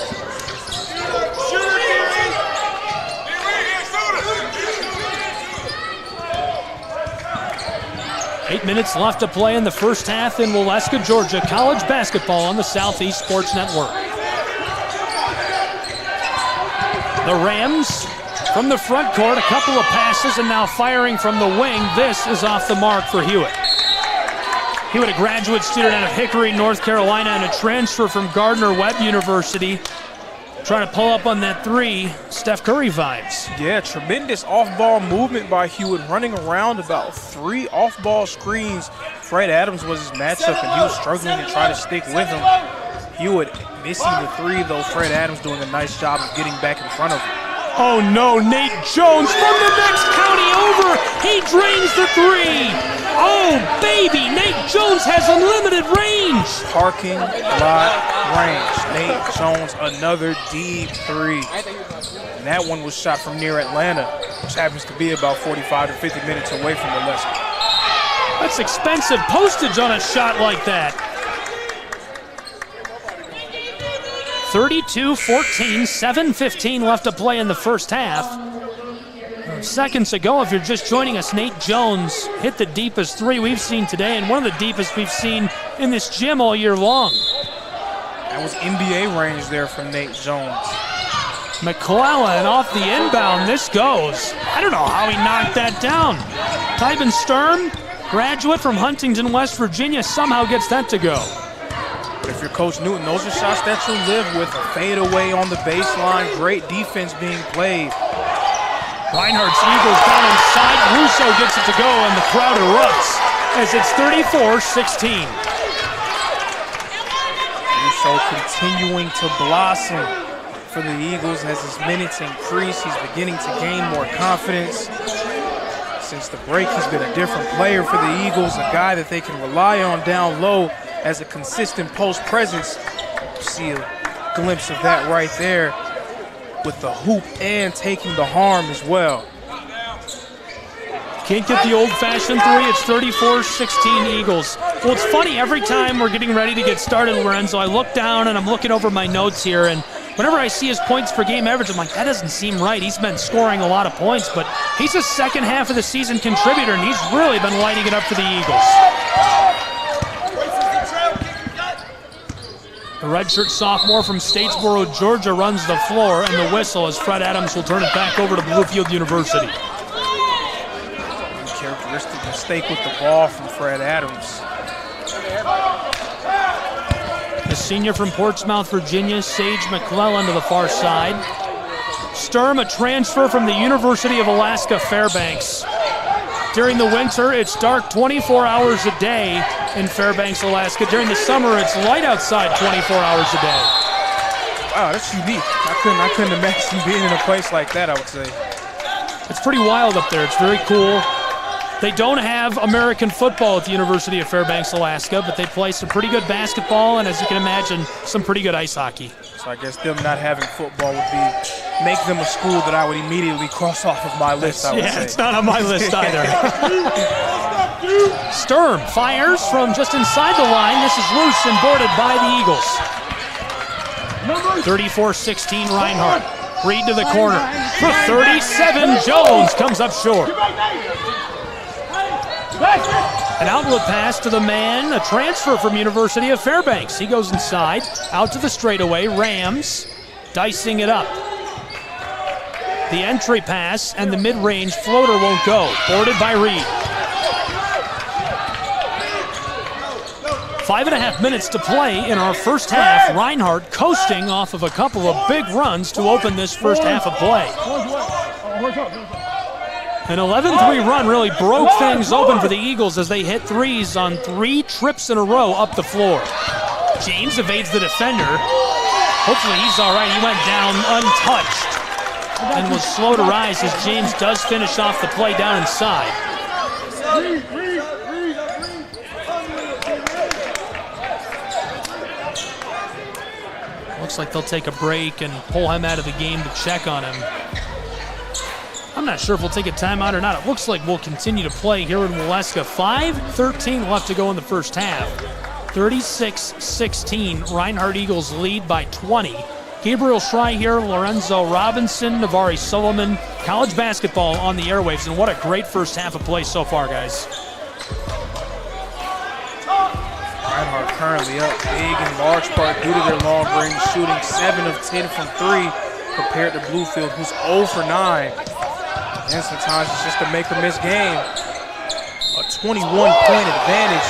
Eight minutes left to play in the first half in Waleska, Georgia. College basketball on the Southeast Sports Network. The Rams from the front court, a couple of passes, and now firing from the wing. This is off the mark for Hewitt. Hewitt, a graduate student out of Hickory, North Carolina, and a transfer from Gardner-Webb University. Trying to pull up on that three, Steph Curry vibes. Yeah, tremendous off-ball movement by Hewitt, running around about 3 off-ball screens. Fred Adams was his matchup, and he was struggling to try to stick with him. Hewitt missing the three, though Fred Adams doing a nice job of getting back in front of him. Oh no, Nate Jones from the next county over. He drains the three. Oh baby, Nate Jones has unlimited range. Parking lot range. Nate Jones, another deep three. And that one was shot from near Atlanta, which happens to be about 45 to 50 minutes away from Waleska. That's expensive postage on a shot like that. 32-14, 7:15 left to play in the first half. Seconds ago, if you're just joining us, Nate Jones hit the deepest three we've seen today, and one of the deepest we've seen in this gym all year long. That was NBA range there from Nate Jones. McClellan off the inbound, this goes. I don't know how he knocked that down. Tyben Sturm, graduate from Huntington, West Virginia, somehow gets that to go. But if you're Coach Newton, those are shots that you live with. A fadeaway on the baseline, great defense being played. Reinhardt's Eagles down inside. Russo gets it to go, and the crowd erupts as it's 34-16. Russo continuing to blossom for the Eagles as his minutes increase. He's beginning to gain more confidence. Since the break, he's been a different player for the Eagles, a guy that they can rely on down low as a consistent post presence. See a glimpse of that right there with the hoop and taking the harm as well. Can't get the old-fashioned three. It's 34-16 Eagles. Well, it's funny, every time we're getting ready to get started, Lorenzo, I look down and I'm looking over my notes here, and whenever I see his points per game average, I'm like, that doesn't seem right. He's been scoring a lot of points, but he's a second half of the season contributor, and he's really been lighting it up for the Eagles. The redshirt sophomore from Statesboro, Georgia, runs the floor, and the whistle as Fred Adams will turn it back over to Bluefield University. Characteristic mistake with the ball from Fred Adams. The senior from Portsmouth, Virginia, Sage McClellan to the far side. Sturm, a transfer from the University of Alaska Fairbanks. During the winter, it's dark 24 hours a day in Fairbanks, Alaska. During the summer, it's light outside 24 hours a day. Wow, that's unique. I couldn't imagine being in a place like that, I would say. It's pretty wild up there. It's very cool. They don't have American football at the University of Fairbanks, Alaska, but they play some pretty good basketball and, as you can imagine, some pretty good ice hockey. So I guess them not having football would make them a school that I would immediately cross off of my list, I would say. Yeah, it's not on my list either. Sturm fires from just inside the line. This is loose and boarded by the Eagles. 34-16 Reinhardt. Reed to the corner. For 37, Jones comes up short. An outlet pass to the man, a transfer from University of Fairbanks. He goes inside, out to the straightaway. Rams dicing it up. The entry pass and the mid-range floater won't go. Boarded by Reed. 5.5 minutes to play in our first half. Reinhardt coasting off of a couple of big runs to open this first half of play. An 11-3 run really broke things open for the Eagles as they hit threes on 3 trips in a row up the floor. James evades the defender. Hopefully he's all right. He went down untouched and was slow to rise as James does finish off the play down inside. Looks like they'll take a break and pull him out of the game to check on him. I'm not sure if we'll take a timeout or not. It looks like we'll continue to play here in Waleska. 5:13 left to go in the first half. 36-16, Reinhardt Eagles lead by 20. Gabriel Schrei here, Lorenzo Robinson, Navari Solomon, college basketball on the airwaves, and what a great first half of play so far, guys. Reinhardt currently up big in large part due to their long range shooting, 7 of 10 from 3 compared to Bluefield, who's 0 for 9. And sometimes it's just a make or miss game. A 21-point advantage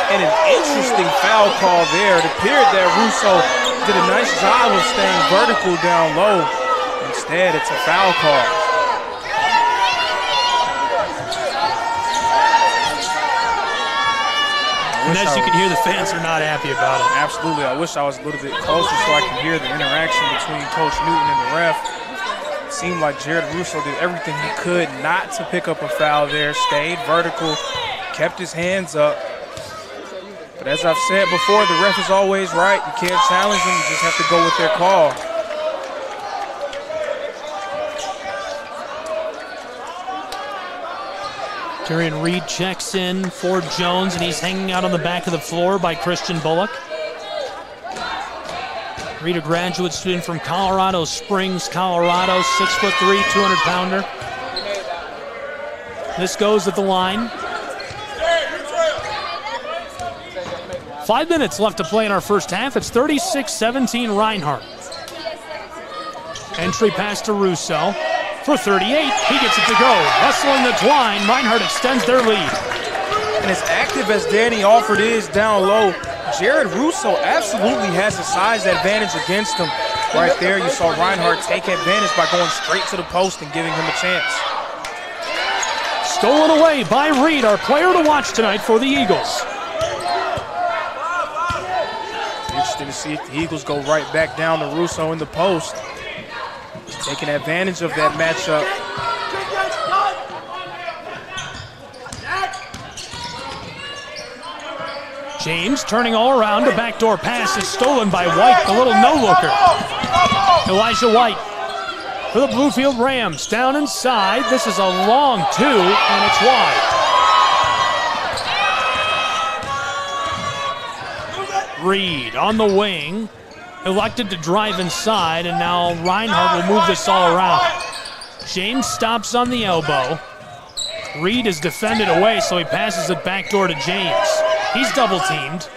and an interesting foul call there. It appeared that Russo did a nice job of staying vertical down low. Instead, it's a foul call. And as you can hear, the fans are not happy about it. Absolutely. I wish I was a little bit closer so I could hear the interaction between Coach Newton and the ref. It seemed like Jared Russo did everything he could not to pick up a foul there, stayed vertical, kept his hands up. But as I've said before, the ref is always right. You can't challenge them, you just have to go with their call. Darian Reed checks in for Jones, and he's hanging out on the back of the floor by Christian Bullock. Reed, a graduate student from Colorado Springs, Colorado, 6'3", 200-pounder. This goes at the line. 5 minutes left to play in our first half. It's 36-17 Reinhardt. Entry pass to Russo for 38. He gets it to go. Hustling the twine. Reinhardt extends their lead. And as active as Danny Alford is down low, Jared Russo absolutely has a size advantage against him. Right there, you saw Reinhardt take advantage by going straight to the post and giving him a chance. Stolen away by Reed, our player to watch tonight for the Eagles. Interesting to see if the Eagles go right back down to Russo in the post. He's taking advantage of that matchup. James turning all around. A backdoor pass is stolen by White, the little no-looker. Elijah White for the Bluefield Rams. Down inside. This is a long two, and it's wide. Reed on the wing. Elected to drive inside, and now Reinhardt will move this all around. James stops on the elbow. Reed is defended away, so he passes it backdoor to James. He's double teamed.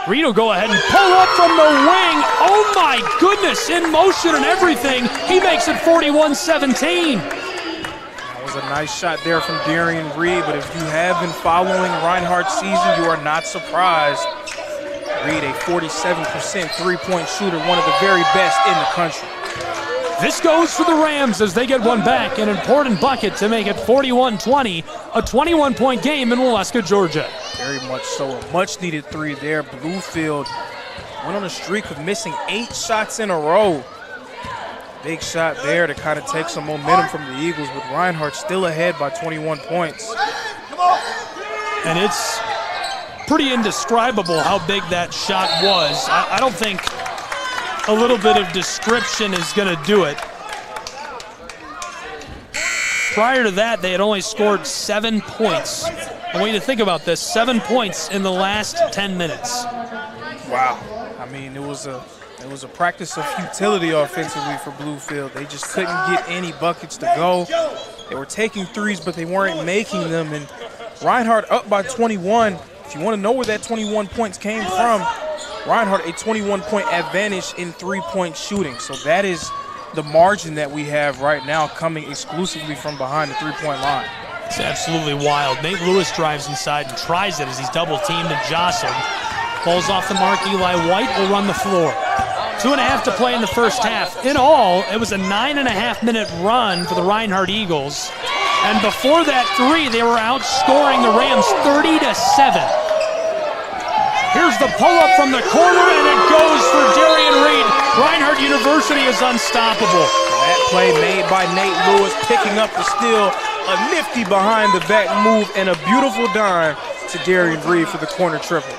Reed will go ahead and pull up from the wing. Oh my goodness, in motion and everything. He makes it 41-17. That was a nice shot there from Darian Reed, but if you have been following Reinhardt's season, you are not surprised. Reed, a 47% three-point shooter, one of the very best in the country. This goes for the Rams as they get one back, an important bucket to make it 41-20, a 21-point game in Waleska, Georgia. Very much so, a much-needed three there. Bluefield went on a streak of missing 8 shots in a row. Big shot there to kind of take some momentum from the Eagles, with Reinhardt still ahead by 21 points. And it's pretty indescribable how big that shot was. I don't think a little bit of description is going to do it. Prior to that, they had only scored 7 points. I want you to think about this, 7 points in the last 10 minutes. Wow. I mean, it was a practice of futility offensively for Bluefield. They just couldn't get any buckets to go. They were taking threes, but they weren't making them. And Reinhardt up by 21. If you want to know where that 21 points came from, Reinhardt, a 21-point advantage in three-point shooting. So that is the margin that we have right now, coming exclusively from behind the three-point line. It's absolutely wild. Nate Lewis drives inside and tries it as he's double-teamed and jostled. Falls off the mark. Eli White will run the floor. 2.5 to play in the first half. In all, it was a 9.5-minute run for the Reinhardt Eagles. And before that three, they were outscoring the Rams 30-7. Here's the pull-up from the corner, and it goes for Darian Reed. Reinhardt University is unstoppable. That play made by Nate Lewis, picking up the steal, a nifty behind-the-back move, and a beautiful dime to Darian Reed for the corner triple.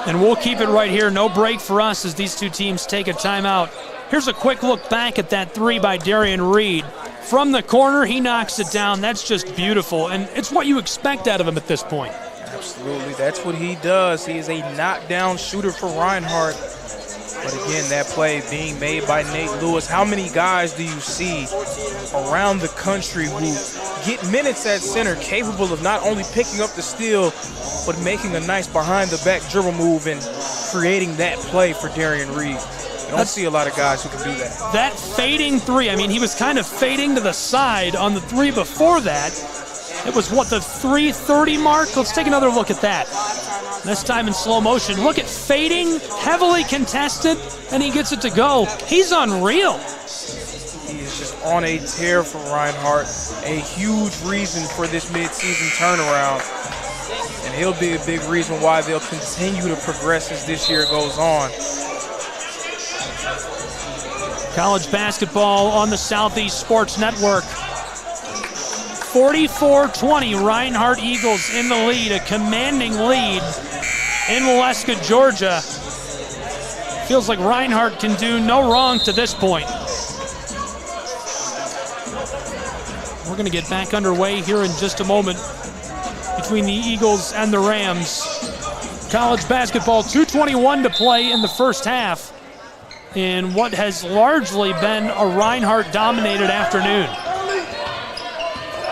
And we'll keep it right here. No break for us as these two teams take a timeout Here's a quick look back at that three by Darian Reed. From the corner, he knocks it down. That's just beautiful, and it's what you expect out of him at this point. Absolutely, that's what he does. He is a knockdown shooter for Reinhardt. But again, that play being made by Nate Lewis. How many guys do you see around the country who get minutes at center, capable of not only picking up the steal, but making a nice behind-the-back dribble move and creating that play for Darian Reed? You don't see a lot of guys who can do that. That fading three, I mean, he was kind of fading to the side on the three before that. It was, what, the 3:30 mark? Let's take another look at that. This time in slow motion. Look at fading, heavily contested, and he gets it to go. He's unreal. He is just on a tear for Reinhardt. A huge reason for this midseason turnaround. And he'll be a big reason why they'll continue to progress as this year goes on. College basketball on the Southeast Sports Network. 44-20, Reinhardt Eagles in the lead, a commanding lead in Waleska, Georgia. Feels like Reinhardt can do no wrong to this point. We're going to get back underway here in just a moment between the Eagles and the Rams. College basketball, 2:21 to play in the first half in what has largely been a Reinhardt-dominated afternoon.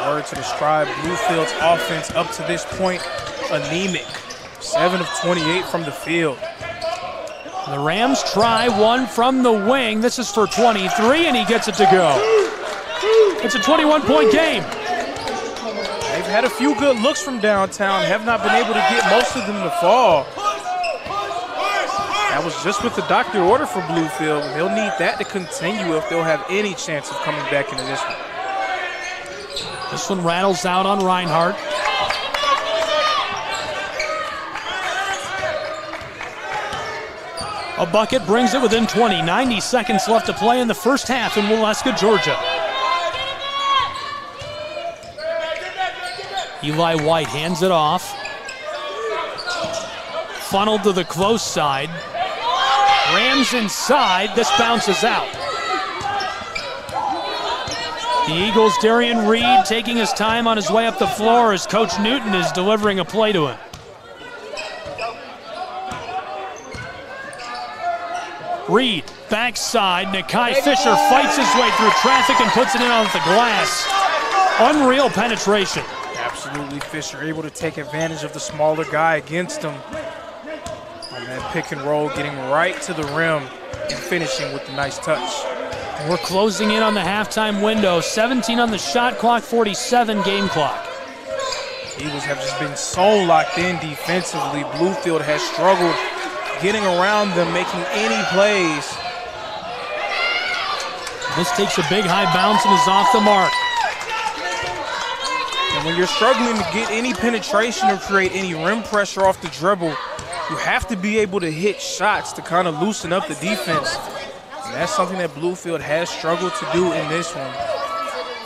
Word to describe Bluefield's offense up to this point, anemic. 7 of 28 from the field. The Rams try one from the wing. This is for 23, and he gets it to go. It's a 21-point game. They've had a few good looks from downtown, have not been able to get most of them to fall. That was just with the doctor order for Bluefield, and they'll need that to continue if they'll have any chance of coming back into this one. This one rattles out on Reinhardt. A bucket brings it within 20. 90 seconds left to play in the first half in Waleska, Georgia. Eli White hands it off. Funneled to the close side. Rams inside. This bounces out. The Eagles' Darian Reed taking his time on his way up the floor as Coach Newton is delivering a play to him. Reed, backside. Nakai Fisher fights his way through traffic and puts it in off the glass. Unreal penetration. Absolutely, Fisher able to take advantage of the smaller guy against him. On that pick and roll, getting right to the rim and finishing with a nice touch. We're closing in on the halftime window. 17 on the shot clock, 47 game clock. Eagles have just been so locked in defensively. Bluefield has struggled getting around them, making any plays. This takes a big high bounce and is off the mark. And when you're struggling to get any penetration or create any rim pressure off the dribble, you have to be able to hit shots to kind of loosen up the defense. And that's something that Bluefield has struggled to do in this one.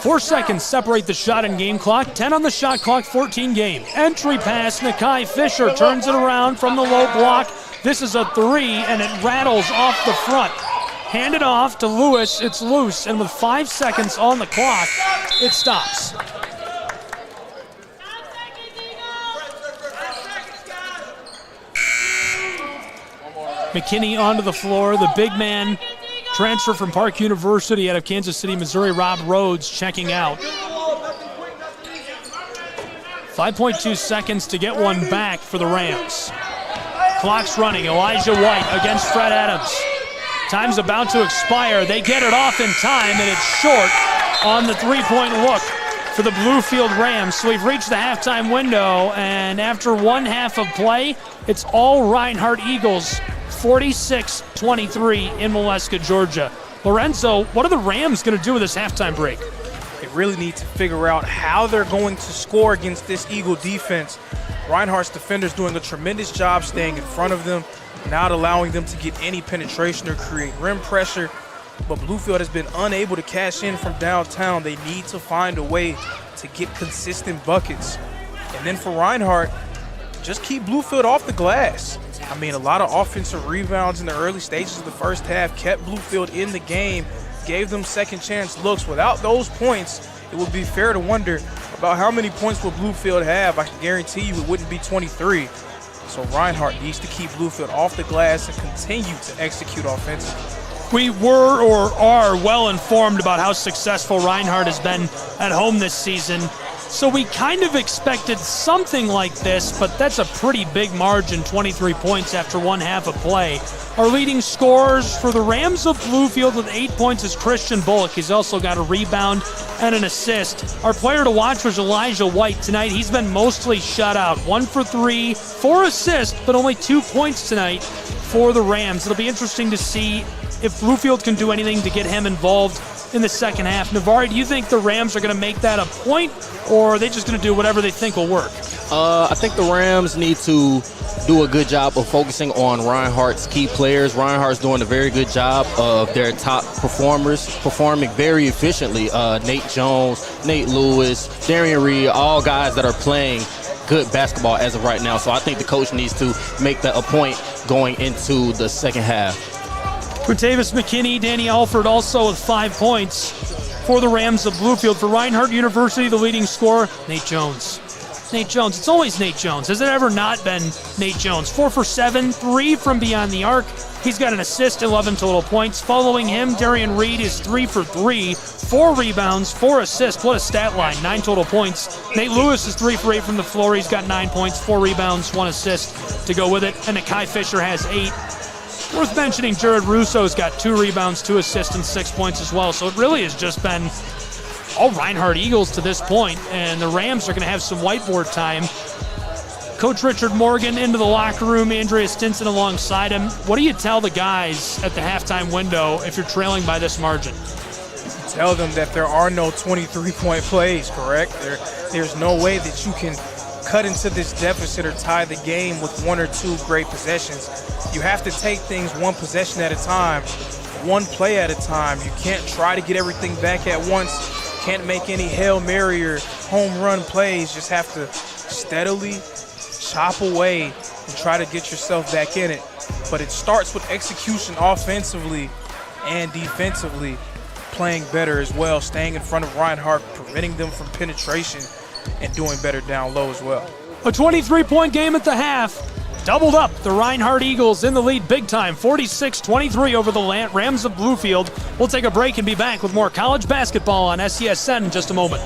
4 seconds separate the shot and game clock. 10 on the shot clock, 14 game. Entry pass, Nakai Fisher turns it around from the low block. This is a three, and it rattles off the front. Handed off to Lewis, it's loose, and with 5 seconds on the clock, it stops. McKinney onto the floor, the big man, transfer from Park University out of Kansas City, Missouri, Rob Rhodes checking out. 5.2 seconds to get one back for the Rams. Clock's running, Elijah White against Fred Adams. Time's about to expire. They get it off in time, and it's short on the three-point look for the Bluefield Rams. So we've reached the halftime window, and after one half of play, it's all Reinhardt Eagles, 46-23 in Waleska, Georgia. Lorenzo, what are the Rams going to do with this halftime break? They really need to figure out how they're going to score against this Eagle defense. Reinhardt's defenders doing a tremendous job staying in front of them, not allowing them to get any penetration or create rim pressure. But Bluefield has been unable to cash in from downtown. They need to find a way to get consistent buckets. And then for Reinhardt, just keep Bluefield off the glass. I mean, a lot of offensive rebounds in the early stages of the first half kept Bluefield in the game, gave them second chance looks. Without those points, it would be fair to wonder about how many points will Bluefield have. I can guarantee you it wouldn't be 23. So Reinhardt needs to keep Bluefield off the glass and continue to execute offensively. We were or are well informed about how successful Reinhardt has been at home this season. So we kind of expected something like this, but that's a pretty big margin, 23 points after one half of play. Our leading scorers for the Rams of Bluefield with 8 points is Christian Bullock. He's also got a rebound and an assist. Our player to watch was Elijah White tonight. He's been mostly shut out. 1 for 3, 4 assists, but only 2 points tonight for the Rams. It'll be interesting to see if Bluefield can do anything to get him involved in the second half. Navari, do you think the Rams are going to make that a point, or are they just going to do whatever they think will work? I think the Rams need to do a good job of focusing on Reinhardt's key players. Reinhardt's doing a very good job of their top performers, performing very efficiently. Nate Jones, Nate Lewis, Darian Reed, all guys that are playing good basketball as of right now. So I think the coach needs to make that a point going into the second half. Quintavis McKinney, Danny Alford also with 5 points for the Rams of Bluefield. For Reinhardt University, the leading scorer, Nate Jones. Nate Jones. It's always Nate Jones. Has it ever not been Nate Jones? 4 for 7, 3 from beyond the arc. He's got an assist, 11 total points. Following him, Darian Reed is 3 for 3, 4 rebounds, 4 assists. What a stat line, 9 total points. Nate Lewis is 3 for 8 from the floor. He's got 9 points, 4 rebounds, 1 assist to go with it. And Nakai Fisher has 8. Worth mentioning, Jared Russo's got 2 rebounds, 2 assists, and 6 points as well. So it really has just been all Reinhardt Eagles to this point, and the Rams are going to have some whiteboard time. Coach Richard Morgan into the locker room, Andrea Stinson alongside him. What do you tell the guys at the halftime window if you're trailing by this margin? Tell them that there are no 23-point plays, correct? There's no way that you can cut into this deficit or tie the game with 1 or 2 great possessions. You have to take things one possession at a time, one play at a time. You can't try to get everything back at once. Can't make any Hail Mary or home run plays. Just have to steadily chop away and try to get yourself back in it. But it starts with execution offensively and defensively, playing better as well, staying in front of Reinhardt, preventing them from penetration, and doing better down low as well. A 23-point game at the half. Doubled up. The Reinhardt Eagles in the lead big time, 46-23 over the Rams of Bluefield. We'll take a break and be back with more college basketball on SESN in just a moment.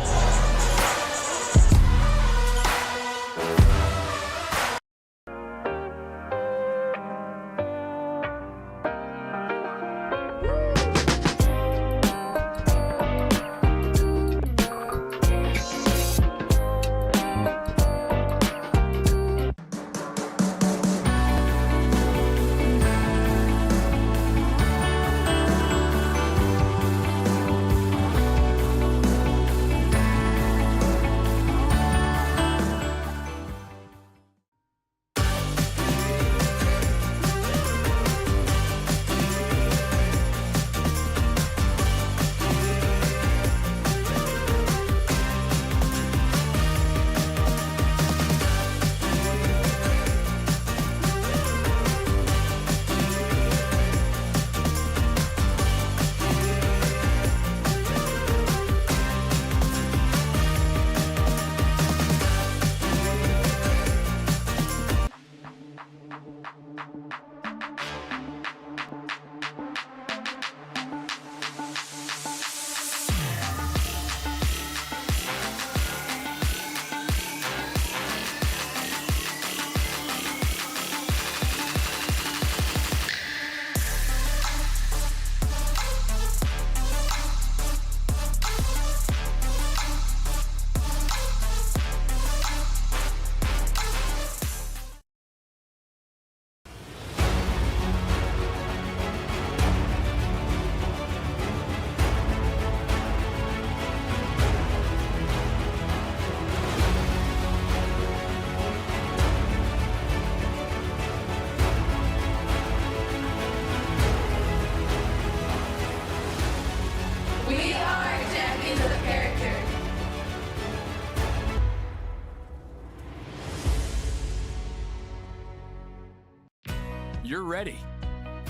you're ready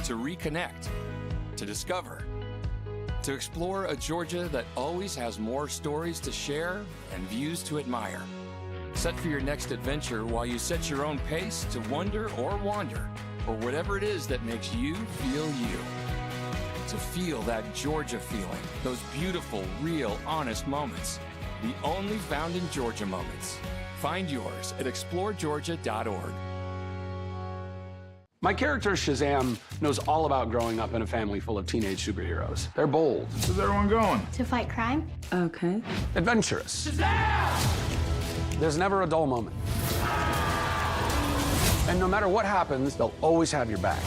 to reconnect, to discover, to explore a Georgia that always has more stories to share and views to admire. Set for your next adventure while you set your own pace to wonder or wander, or whatever it is that makes you feel you. To feel that Georgia feeling, those beautiful, real, honest moments. The only found in Georgia moments. Find yours at exploregeorgia.org. My character, Shazam, knows all about growing up in a family full of teenage superheroes. They're bold. Where's everyone going? To fight crime? Okay. Adventurous. Shazam! There's never a dull moment. And no matter what happens, they'll always have your back.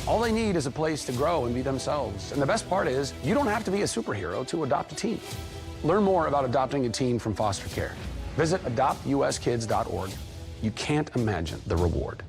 All they need is a place to grow and be themselves. And the best part is, you don't have to be a superhero to adopt a teen. Learn more about adopting a teen from foster care. Visit adoptuskids.org. You can't imagine the reward.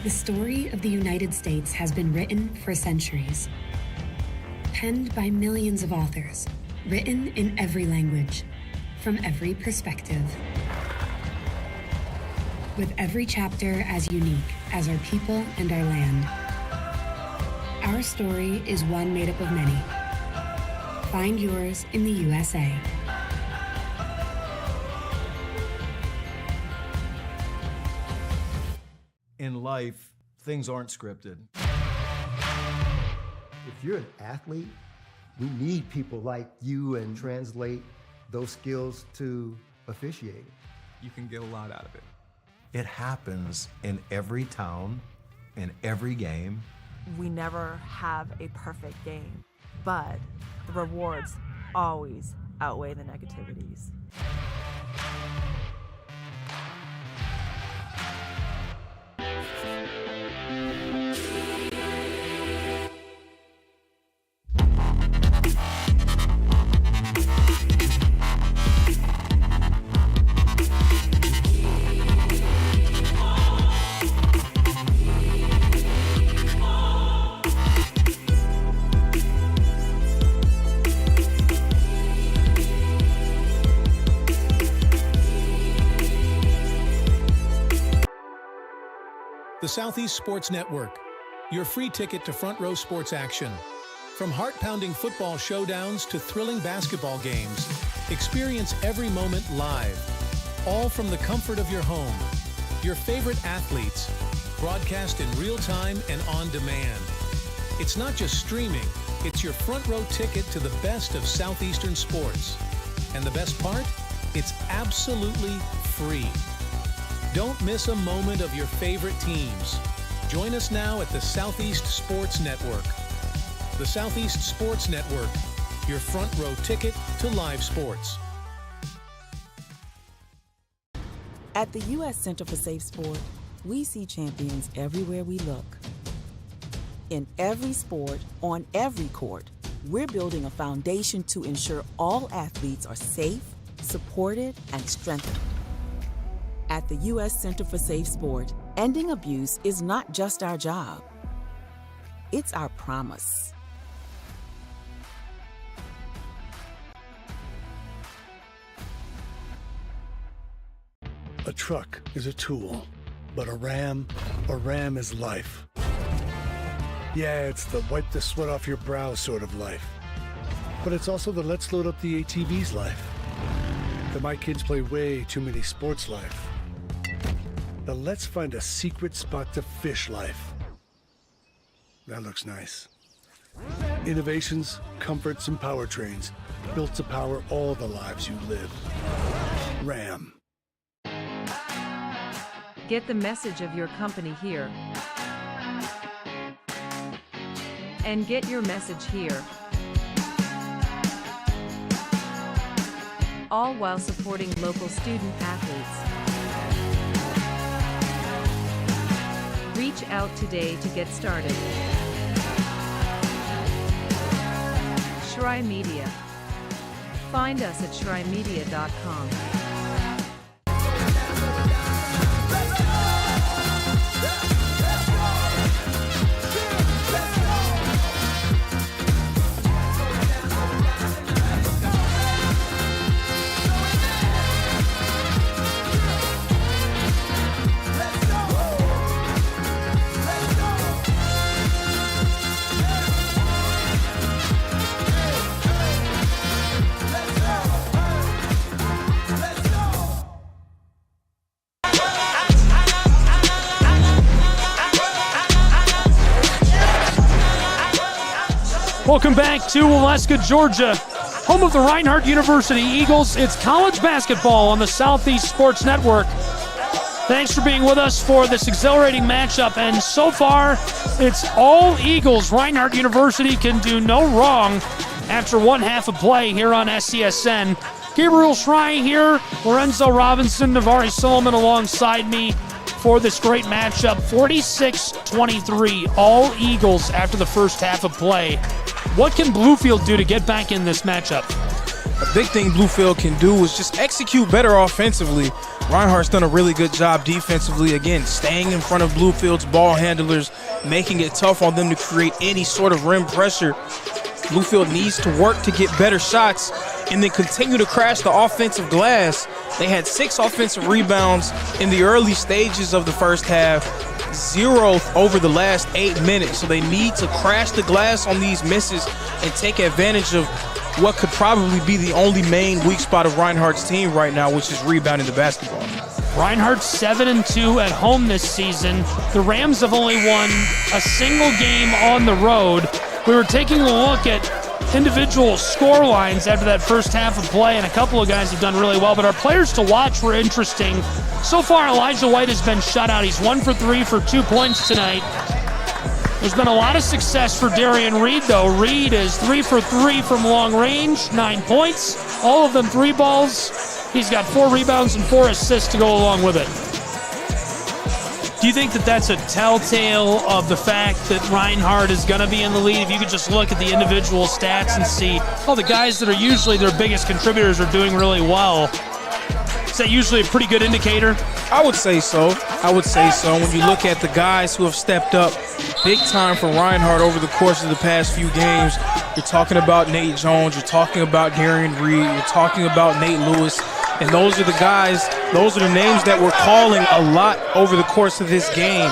The story of the United States has been written for centuries. Penned by millions of authors, written in every language, from every perspective. With every chapter as unique as our people and our land. Our story is one made up of many. Find yours in the USA. In life, things aren't scripted. If you're an athlete, we need people like you and translate those skills to officiating. You can get a lot out of it. It happens in every town, in every game. We never have a perfect game, but the rewards always outweigh the negativities. Southeast Sports Network, your free ticket to front row sports action. From heart-pounding football showdowns to thrilling basketball games, experience every moment live, all from the comfort of your home. Your favorite athletes, broadcast in real time and on demand. It's not just streaming, it's your front row ticket to the best of Southeastern sports. And the best part? It's absolutely free. Don't miss a moment of your favorite teams. Join us now at the Southeast Sports Network. The Southeast Sports Network, your front row ticket to live sports. At the U.S. Center for Safe Sport, we see champions everywhere we look. In every sport, on every court, we're building a foundation to ensure all athletes are safe, supported, and strengthened. At the U.S. Center for Safe Sport, ending abuse is not just our job. It's our promise. A truck is a tool, but a ram is life. Yeah, it's the wipe the sweat off your brow sort of life. But it's also the let's load up the ATV's life. The my kids play way too many sports life. The let's find a secret spot to fish life. That looks nice. Innovations, comforts, and powertrains built to power all the lives you live. Ram. Get the message of your company here. And get your message here. All while supporting local student athletes. Reach out today to get started. Shry Media. Find us at shrymedia.com. Welcome back to Waleska, Georgia, home of the Reinhardt University Eagles. It's college basketball on the Southeast Sports Network. Thanks for being with us for this exhilarating matchup, and so far, it's all Eagles. Reinhardt University can do no wrong after one half of play here on SCSN. Gabriel Schrei here, Lorenzo Robinson, Navari Solomon alongside me for this great matchup. 46-23, all Eagles after the first half of play. What can Bluefield do to get back in this matchup? A big thing Bluefield can do is just execute better offensively. Reinhardt's done a really good job defensively, again, staying in front of Bluefield's ball handlers, making it tough on them to create any sort of rim pressure. Bluefield needs to work to get better shots and then continue to crash the offensive glass. They had 6 offensive rebounds in the early stages of the first half, 0 over the last 8 minutes. So they need to crash the glass on these misses and take advantage of what could probably be the only main weak spot of Reinhardt's team right now, which is rebounding the basketball. Reinhardt 7-2 at home this season. The Rams have only won a single game on the road. We were taking a look at individual score lines after that first half of play, and a couple of guys have done really well, but our players to watch were interesting. So far, Elijah White has been shut out. He's 1 for 3 for 2 points tonight. There's been a lot of success for Darian Reed, though. Reed is 3 for 3 from long range, 9 points, all of them 3 balls. He's got 4 rebounds and 4 assists to go along with it. Do you think that that's a telltale of the fact that Reinhardt is going to be in the lead? If you could just look at the individual stats and see, oh, the guys that are usually their biggest contributors are doing really well. Is that usually a pretty good indicator? I would say so. When you look at the guys who have stepped up big time for Reinhardt over the course of the past few games, you're talking about Nate Jones, you're talking about Darian Reed, you're talking about Nate Lewis. And those are the guys, those are the names that we're calling a lot over the course of this game.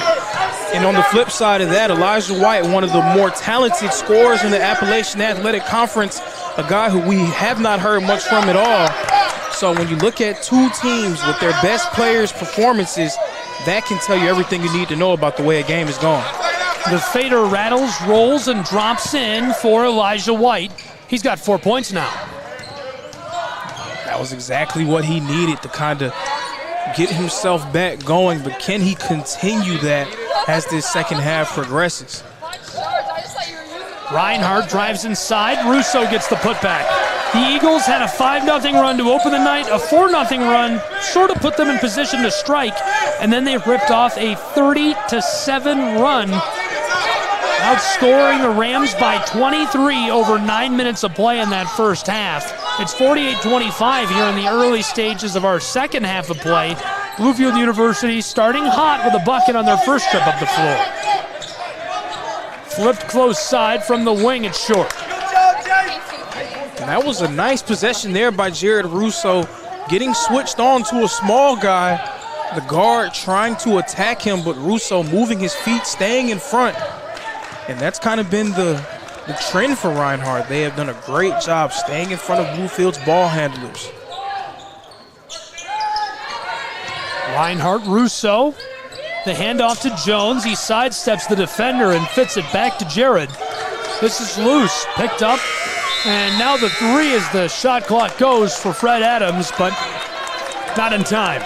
And on the flip side of that, Elijah White, one of the more talented scorers in the Appalachian Athletic Conference, a guy who we have not heard much from at all. So when you look at two teams with their best players' performances, that can tell you everything you need to know about the way a game is going. The fader rattles, rolls, and drops in for Elijah White. He's got 4 points now. That was exactly what he needed to kind of get himself back going, but can he continue that as this second half progresses? Reinhardt drives inside. Russo gets the putback. The Eagles had a 5-0 run to open the night. A 4-0 run sort of put them in position to strike, and then they ripped off a 30-7 run, outscoring the Rams by 23 over 9 minutes of play in that first half. It's 48-25 here in the early stages of our second half of play. Bluefield University starting hot with a bucket on their first trip up the floor. Flipped close side from the wing, it's short. And that was a nice possession there by Jared Russo, getting switched on to a small guy. The guard trying to attack him, but Russo moving his feet, staying in front. And that's kind of been the trend for Reinhardt. They have done a great job staying in front of Bluefield's ball handlers. Reinhardt, Russo, the handoff to Jones. He sidesteps the defender and fits it back to Jared. This is loose, picked up, and now the three as the shot clock goes for Fred Adams, but not in time.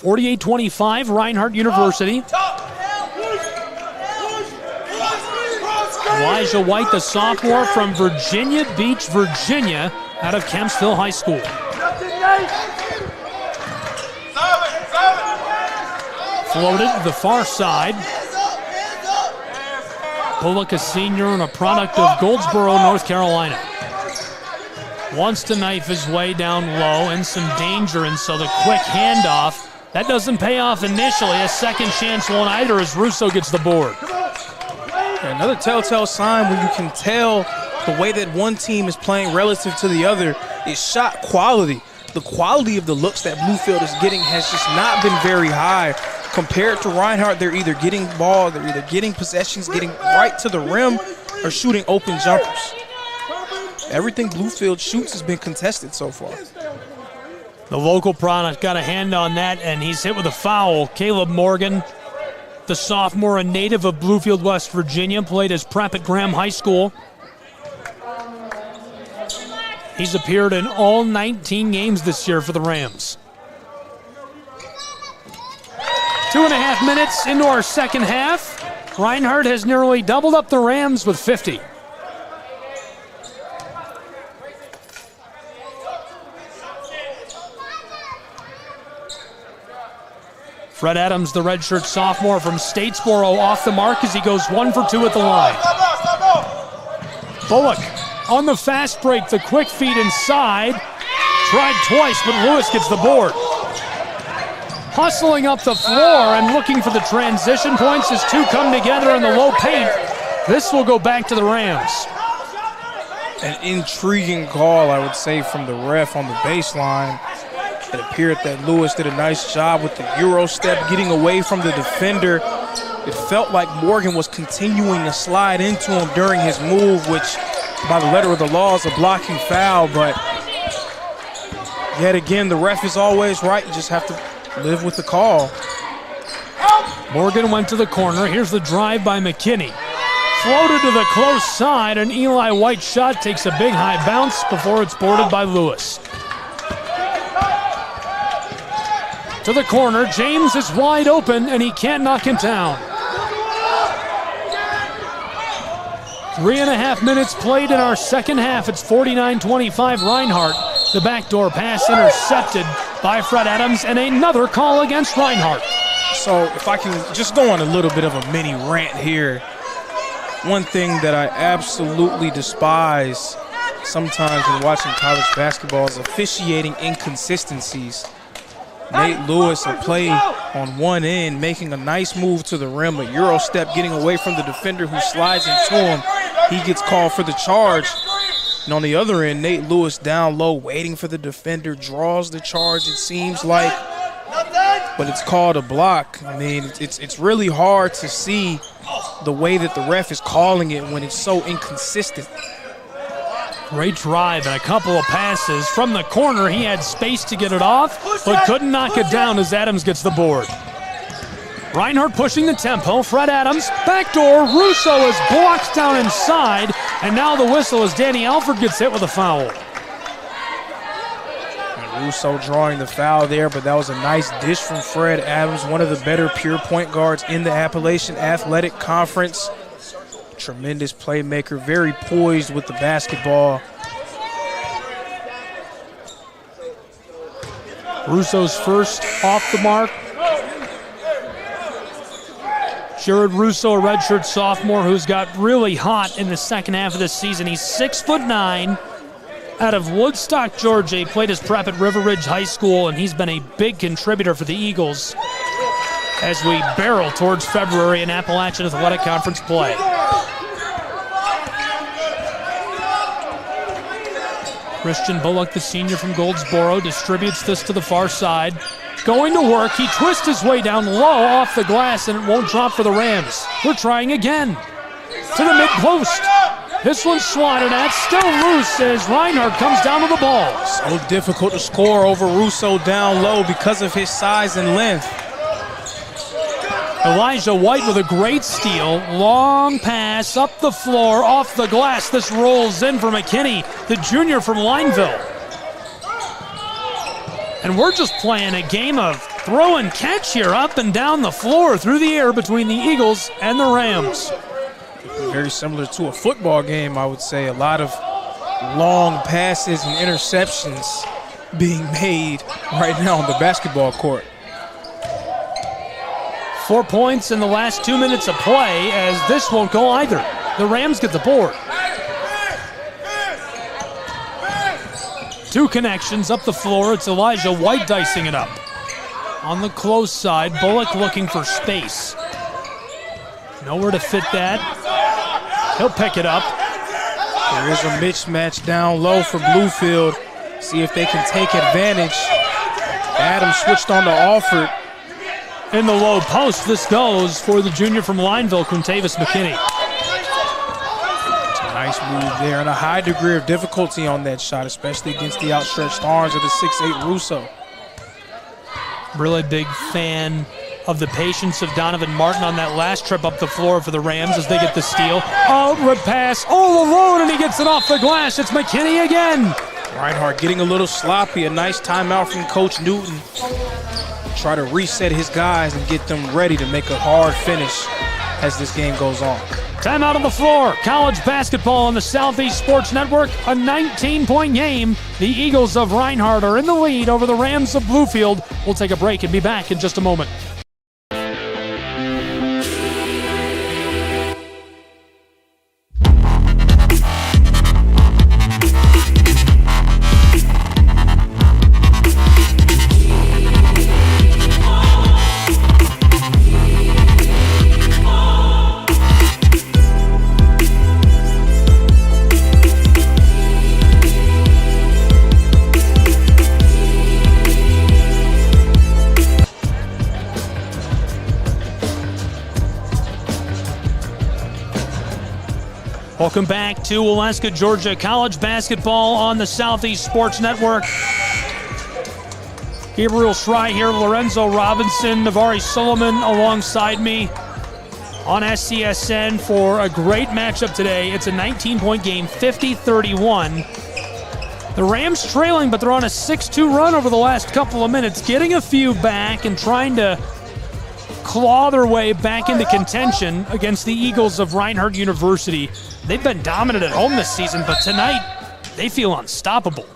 (48-25) Reinhardt University. Elijah White, the sophomore from Virginia Beach, Virginia, out of Kempsville High School. Floated to the far side. Bullock, a senior and a product of Goldsboro, North Carolina. Wants to knife his way down low, in some danger, and so the quick handoff. That doesn't pay off initially. A second chance won't either as Russo gets the board. Another telltale sign when you can tell the way that one team is playing relative to the other is shot quality. The quality of the looks that Bluefield is getting has just not been very high. Compared to Reinhardt, they're either getting ball, they're either getting possessions, getting right to the rim, or shooting open jumpers. Everything Bluefield shoots has been contested so far. The local product got a hand on that, and he's hit with a foul. Caleb Morgan, the sophomore, a native of Bluefield, West Virginia, played his prep at Graham High School. He's appeared in all 19 games this year for the Rams. 2.5 minutes into our second half. Reinhardt has nearly doubled up the Rams with 50. Fred Adams, the redshirt sophomore from Statesboro, off the mark as he goes 1 for 2 at the line. Bullock on the fast break, the quick feed inside. Tried twice, but Lewis gets the board. Hustling up the floor and looking for the transition points as two come together in the low paint. This will go back to the Rams. An intriguing call, I would say, from the ref on the baseline. It appeared that Lewis did a nice job with the Euro step, getting away from the defender. It felt like Morgan was continuing to slide into him during his move, which by the letter of the law is a blocking foul, but yet again, the ref is always right. You just have to live with the call. Morgan went to the corner. Here's the drive by McKinney. Floated to the close side, and Eli White's shot takes a big high bounce before it's boarded by Lewis. To the corner, James is wide open, and he can't knock him down. 3.5 minutes played in our second half. It's 49-25 Reinhardt. The backdoor pass intercepted by Fred Adams, and another call against Reinhardt. So if I can just go on a little bit of a mini rant here. One thing that I absolutely despise sometimes when watching college basketball is officiating inconsistencies. Nate Lewis, a play on one end, making a nice move to the rim, a Euro step, getting away from the defender who slides into him. he gets called for the charge. And on the other end, Nate Lewis down low, waiting for the defender, draws the charge, it seems like, but it's called a block. I mean, it's really hard to see the way that the ref is calling it when it's so inconsistent. Great drive and a couple of passes. From the corner, he had space to get it off, but couldn't knock it down as Adams gets the board. Reinhardt pushing the tempo. Fred Adams, backdoor. Russo is blocked down inside, and now the whistle as Danny Alford gets hit with a foul. And Russo drawing the foul there, but that was a nice dish from Fred Adams, one of the better pure point guards in the Appalachian Athletic Conference. Tremendous playmaker, very poised with the basketball. Russo's first off the mark. Jared Russo, a redshirt sophomore who's got really hot in the second half of the season. He's 6'9", out of Woodstock, Georgia. He played his prep at River Ridge High School, and he's been a big contributor for the Eagles as we barrel towards February in Appalachian Athletic Conference play. Christian Bullock, the senior from Goldsboro, distributes this to the far side. Going to work, he twists his way down low off the glass, and it won't drop for the Rams. We're trying again. To the mid-post. This one's swatted at, still loose as Reinhardt comes down to the ball. So difficult to score over Russo down low because of his size and length. Elijah White with a great steal. Long pass up the floor, off the glass. This rolls in for McKinney, the junior from Lineville. And we're just playing a game of throw and catch here, up and down the floor, through the air between the Eagles and the Rams. Very similar to a football game, I would say. A lot of long passes and interceptions being made right now on the basketball court. 4 points in the last 2 minutes of play, as this won't go either. The Rams get the board. Two connections up the floor. It's Elijah White dicing it up. On the close side, Bullock looking for space. Nowhere to fit that. He'll pick it up. There is a mismatch down low for Bluefield. See if they can take advantage. Adams switched on to Alford. In the low post, this goes for the junior from Lineville, Quintavis McKinney. Nice move there, and a high degree of difficulty on that shot, especially against the outstretched arms of the 6'8" Russo. Really big fan of the patience of Donovan Martin on that last trip up the floor for the Rams as they get the steal. Outward pass all alone, and he gets it off the glass. It's McKinney again. Reinhardt getting a little sloppy. A nice timeout from Coach Newton. Try to reset his guys and get them ready to make a hard finish as this game goes on. Timeout on the floor. College basketball on the Southeast Sports Network. A 19-point game. The Eagles of Reinhardt are in the lead over the Rams of Bluefield. We'll take a break and be back in just a moment. Welcome back to Alaska, Georgia. College basketball on the Southeast Sports Network. Gabriel Schrei here, Lorenzo Robinson, Navari Solomon alongside me on SCSN for a great matchup today. It's a 19-point game, 50-31. The Rams trailing, but they're on a 6-2 run over the last couple of minutes, getting a few back and trying to claw their way back into contention against the Eagles of Reinhardt University. They've been dominant at home this season, but tonight they feel unstoppable.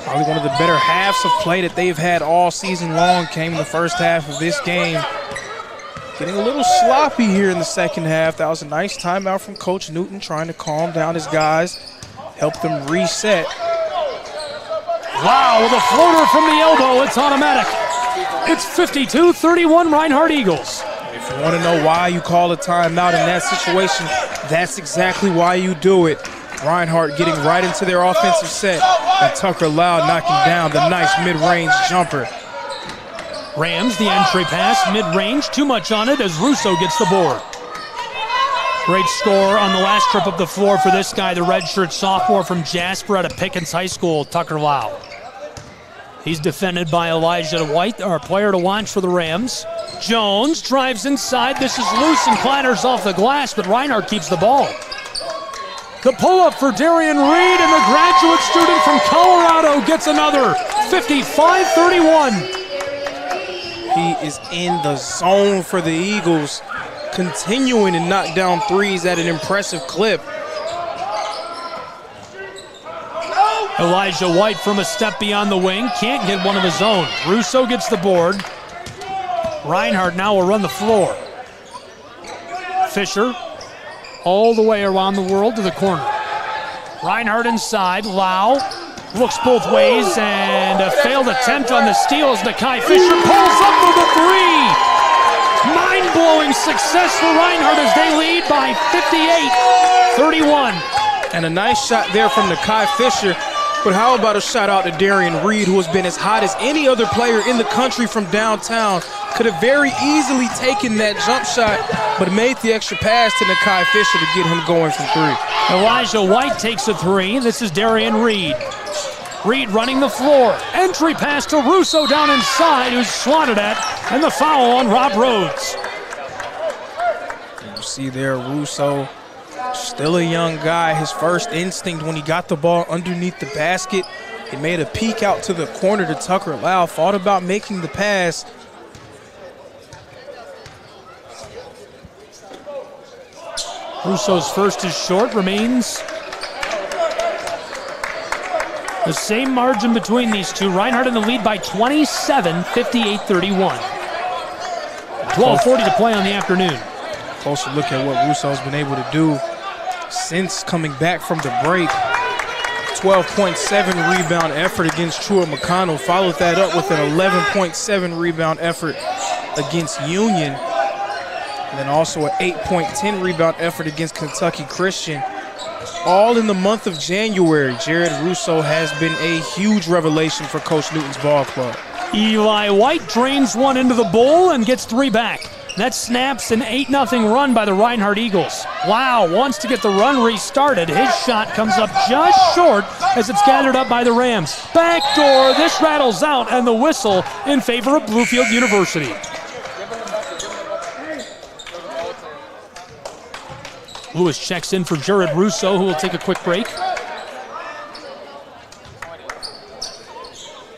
Probably one of the better halves of play that they've had all season long came in the first half of this game. Getting a little sloppy here in the second half. That was a nice timeout from Coach Newton, trying to calm down his guys, help them reset. Wow, with a floater from the elbow, it's automatic. It's 52-31 Reinhardt Eagles. If If you want to know why you call a timeout in that situation, that's exactly why you do it. Reinhardt getting right into their offensive set, and Tucker Loud knocking down the nice mid-range jumper. Rams, the entry pass, mid-range, too much on it as Russo gets the board. Great score on the last trip up the floor for this guy, the redshirt sophomore from Jasper out of Pickens High School, Tucker Lau. He's defended by Elijah White, our player to watch for the Rams. Jones drives inside. This is loose and clatters off the glass, but Reinhardt keeps the ball. The pull-up for Darian Reed, and the graduate student from Colorado gets another. 55-31. He is in the zone for the Eagles, continuing to knock down threes at an impressive clip. Elijah White from a step beyond the wing, can't get one of his own. Russo gets the board. Reinhardt now will run the floor. Fisher all the way around the world to the corner. Reinhardt inside, Lau looks both ways, and a failed attempt on the steal as Nakai Fisher pulls up for the three. Mind-blowing success for Reinhardt as they lead by 58-31. And a nice shot there from Nakai Fisher. But how about a shout out to Darian Reed, who has been as hot as any other player in the country from downtown. Could have very easily taken that jump shot, but made the extra pass to Nakai Fisher to get him going from three. Elijah White takes a three. This is Darian Reed. Reed running the floor. Entry pass to Russo down inside, who's swatted at, and the foul on Rob Rhodes. You see there, Russo, still a young guy. His first instinct when he got the ball underneath the basket, he made a peek out to the corner to Tucker Lau, thought about making the pass. Russo's first is short, remains the same margin between these two. Reinhardt in the lead by 27, 58-31. 12:40 to play on the afternoon. Closer look at what Russo's been able to do since coming back from the break. 12.7 rebound effort against Trua McConnell. Followed that up with an 11.7 rebound effort against Union. And then also an 8.10 rebound effort against Kentucky Christian. All in the month of January. Jared Russo has been a huge revelation for Coach Newton's ball club. Eli White drains one into the bowl and gets three back. That snaps an 8-0 run by the Reinhardt Eagles. Lau wants to get the run restarted. His shot comes up just short as it's gathered up by the Rams. Backdoor, this rattles out, and the whistle in favor of Bluefield University. Lewis checks in for Jared Russo, who will take a quick break.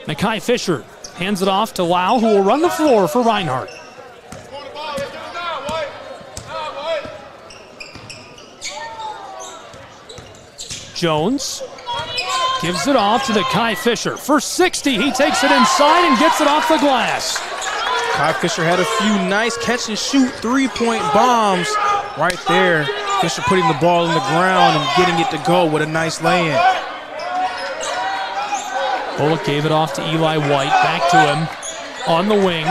Nakai Fisher hands it off to Lau, who will run the floor for Reinhardt. Jones gives it off to Nakai Fisher. For 60, he takes it inside and gets it off the glass. Kai Fisher had a few nice catch-and-shoot three-point bombs right there. Fisher putting the ball in the ground and getting it to go with a nice lay-in. Bullock gave it off to Eli White. Back to him on the wing.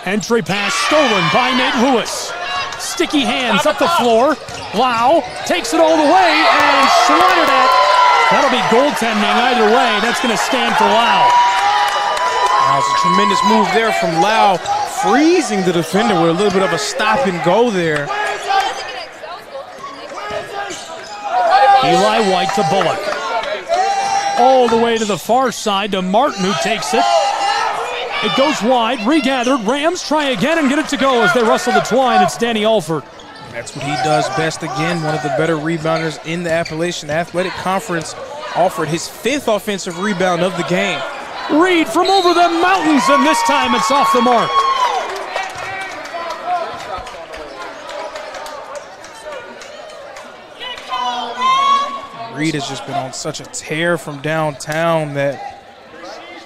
Entry pass stolen by Nate Lewis. Sticky hands up the floor. Lau takes it all the way and swatted at. That'll be goaltending either way. That's going to stand for Lau. That was a tremendous move there from Lau, freezing the defender with a little bit of a stop and go there. Eli White to Bullock. All the way to the far side to Martin, who takes it. It goes wide, regathered. Rams try again and get it to go as they wrestle the twine. It's Danny Alford. That's what he does best again. One of the better rebounders in the Appalachian Athletic Conference. Offered his 5th offensive rebound of the game. Reed from over the mountains, and this time it's off the mark. Reed has just been on such a tear from downtown that,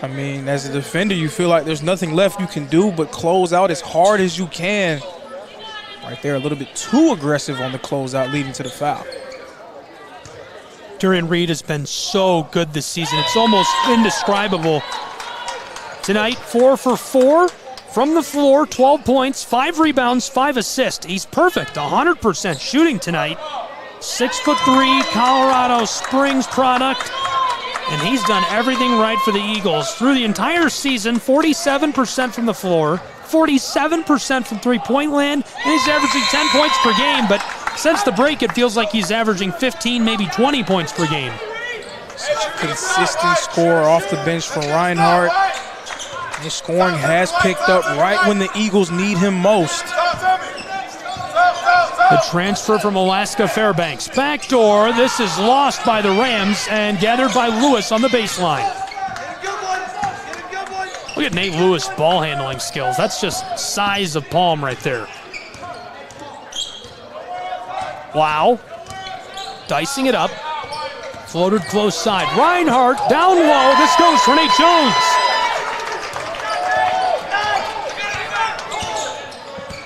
I mean, as a defender, you feel like there's nothing left you can do but close out as hard as you can. Right there, a little bit too aggressive on the closeout, leading to the foul. Darian Reed has been so good this season. It's almost indescribable. Tonight, 4 for 4 from the floor, 12 points, 5 rebounds, 5 assists. He's perfect, 100% shooting tonight. 6'3", Colorado Springs product. And he's done everything right for the Eagles. Through the entire season, 47% from the floor, 47% from three-point land, and he's averaging 10 points per game. But since the break, it feels like he's averaging 15, maybe 20 points per game. Such a consistent scorer off the bench for Reinhardt. His scoring has picked up right when the Eagles need him most. The transfer from Alaska Fairbanks. Backdoor, this is lost by the Rams and gathered by Lewis on the baseline. Look at Nate Lewis' ball handling skills. That's just size of palm right there. Wow. Dicing it up. Floated close side. Reinhardt down low. This goes for Nate Jones.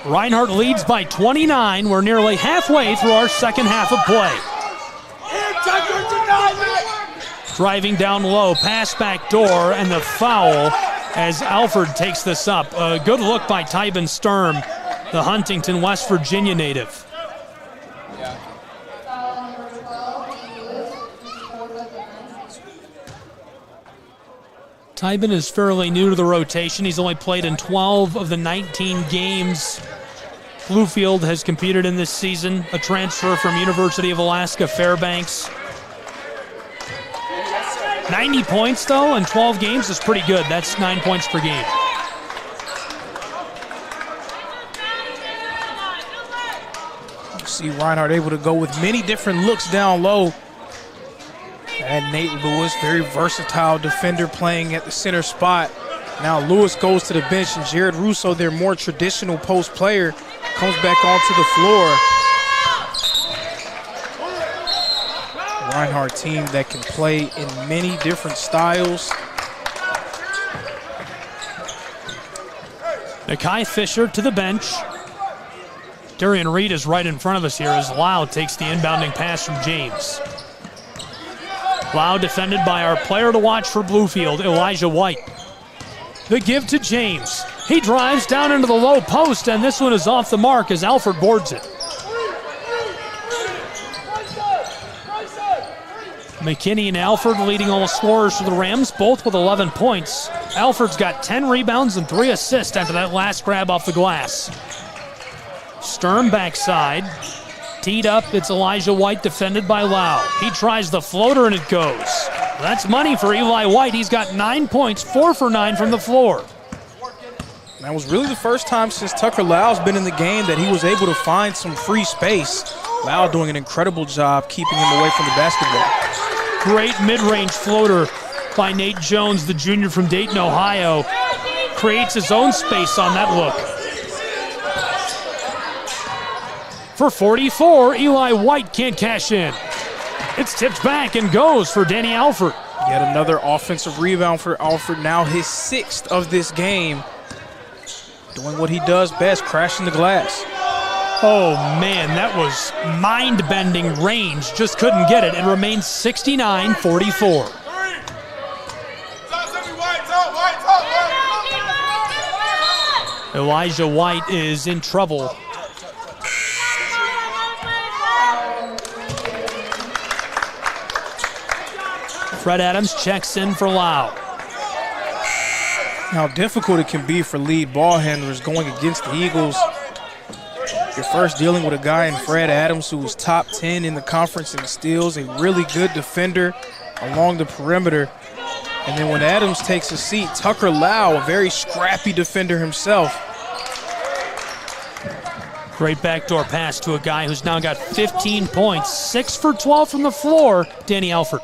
Reinhardt leads by 29. We're nearly halfway through our second half of play. Driving down low, pass back door, and the foul as Alford takes this up. A good look by Tybin Sturm, the Huntington, West Virginia native. Tybin is fairly new to the rotation. He's only played in 12 of the 19 games Bluefield has competed in this season. A transfer from University of Alaska Fairbanks. 90 points, though, in 12 games is pretty good. That's 9 points per game. You see Reinhardt able to go with many different looks down low. And Nate Lewis, very versatile defender playing at the center spot. Now Lewis goes to the bench, and Jared Russo, their more traditional post player, comes back onto the floor. Reinhardt team that can play in many different styles. Nakai Fisher to the bench. Darian Reed is right in front of us here as Lau takes the inbounding pass from James. Lau defended by our player to watch for Bluefield, Elijah White. The give to James. He drives down into the low post, and this one is off the mark as Alford boards it. McKinney and Alford leading all scorers for the Rams, both with 11 points. Alford's got 10 rebounds and 3 assists after that last grab off the glass. Sturm backside. Teed up, it's Elijah White defended by Lau. He tries the floater and it goes. That's money for Eli White. He's got 9 points, 4 for 9 from the floor. That was really the first time since Tucker Lau's been in the game that he was able to find some free space. Lau doing an incredible job keeping him away from the basketball. Great mid-range floater by Nate Jones, the junior from Dayton, Ohio. Creates his own space on that look. For 44, Eli White can't cash in. It's tipped back and goes for Danny Alford. Yet another offensive rebound for Alford, now his 6th of this game. Doing what he does best, crashing the glass. Oh man, that was mind-bending range. Just couldn't get it. It remains 69-44. Elijah White is in trouble. Fred Adams checks in for Lau. How difficult it can be for lead ball handlers going against the Eagles. You're first dealing with a guy in Fred Adams who was top 10 in the conference in steals, a really good defender along the perimeter. And then when Adams takes a seat, Tucker Lau, a very scrappy defender himself. Great backdoor pass to a guy who's now got 15 points, 6 for 12 from the floor, Danny Alford.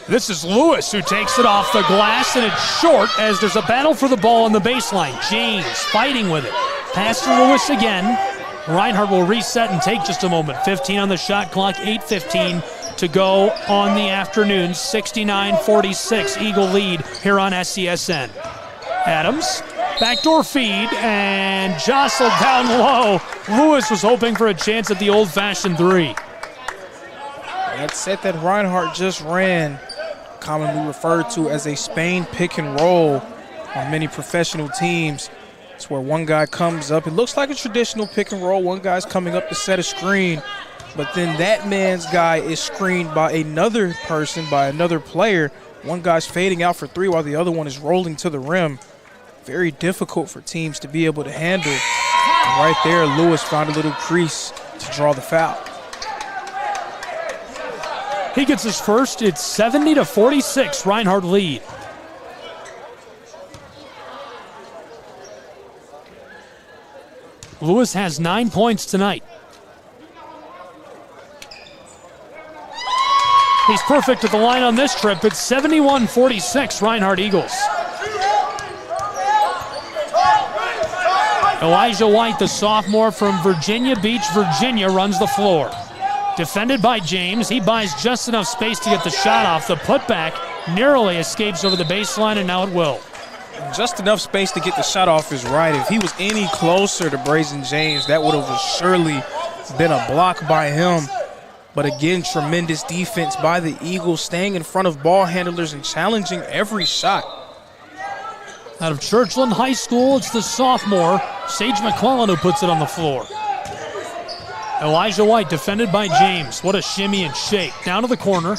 This is Lewis who takes it off the glass, and it's short as there's a battle for the ball on the baseline. James fighting with it. Pass to Lewis again. Reinhardt will reset and take just a moment. 15 on the shot clock, 8:15 to go on the afternoon. 69-46, Eagle lead here on SCSN. Adams, backdoor feed, and jostled down low. Lewis was hoping for a chance at the old-fashioned three. That set that Reinhardt just ran, commonly referred to as a Spain pick and roll. on many professional teams. It's where one guy comes up. It looks like a traditional pick and roll. One guy's coming up to set a screen, but then that man's guy is screened by another person, by another player. One guy's fading out for three while the other one is rolling to the rim. Very difficult for teams to be able to handle. And right there, Lewis found a little crease to draw the foul. He gets his first. It's 70-46, Reinhardt lead. Lewis has 9 points tonight. He's perfect at the line on this trip. It's 71-46, Reinhardt Eagles. Elijah White, the sophomore from Virginia Beach, Virginia, runs the floor. Defended by James. He buys just enough space to get the shot off. The putback narrowly escapes over the baseline, and now it will. Just enough space to get the shot off is right. If he was any closer to Brazen James, that would have surely been a block by him. But again, tremendous defense by the Eagles, staying in front of ball handlers and challenging every shot. Out of Churchland High School, it's the sophomore, Sage McClellan, who puts it on the floor. Elijah White defended by James. What a shimmy and shake. Down to the corner.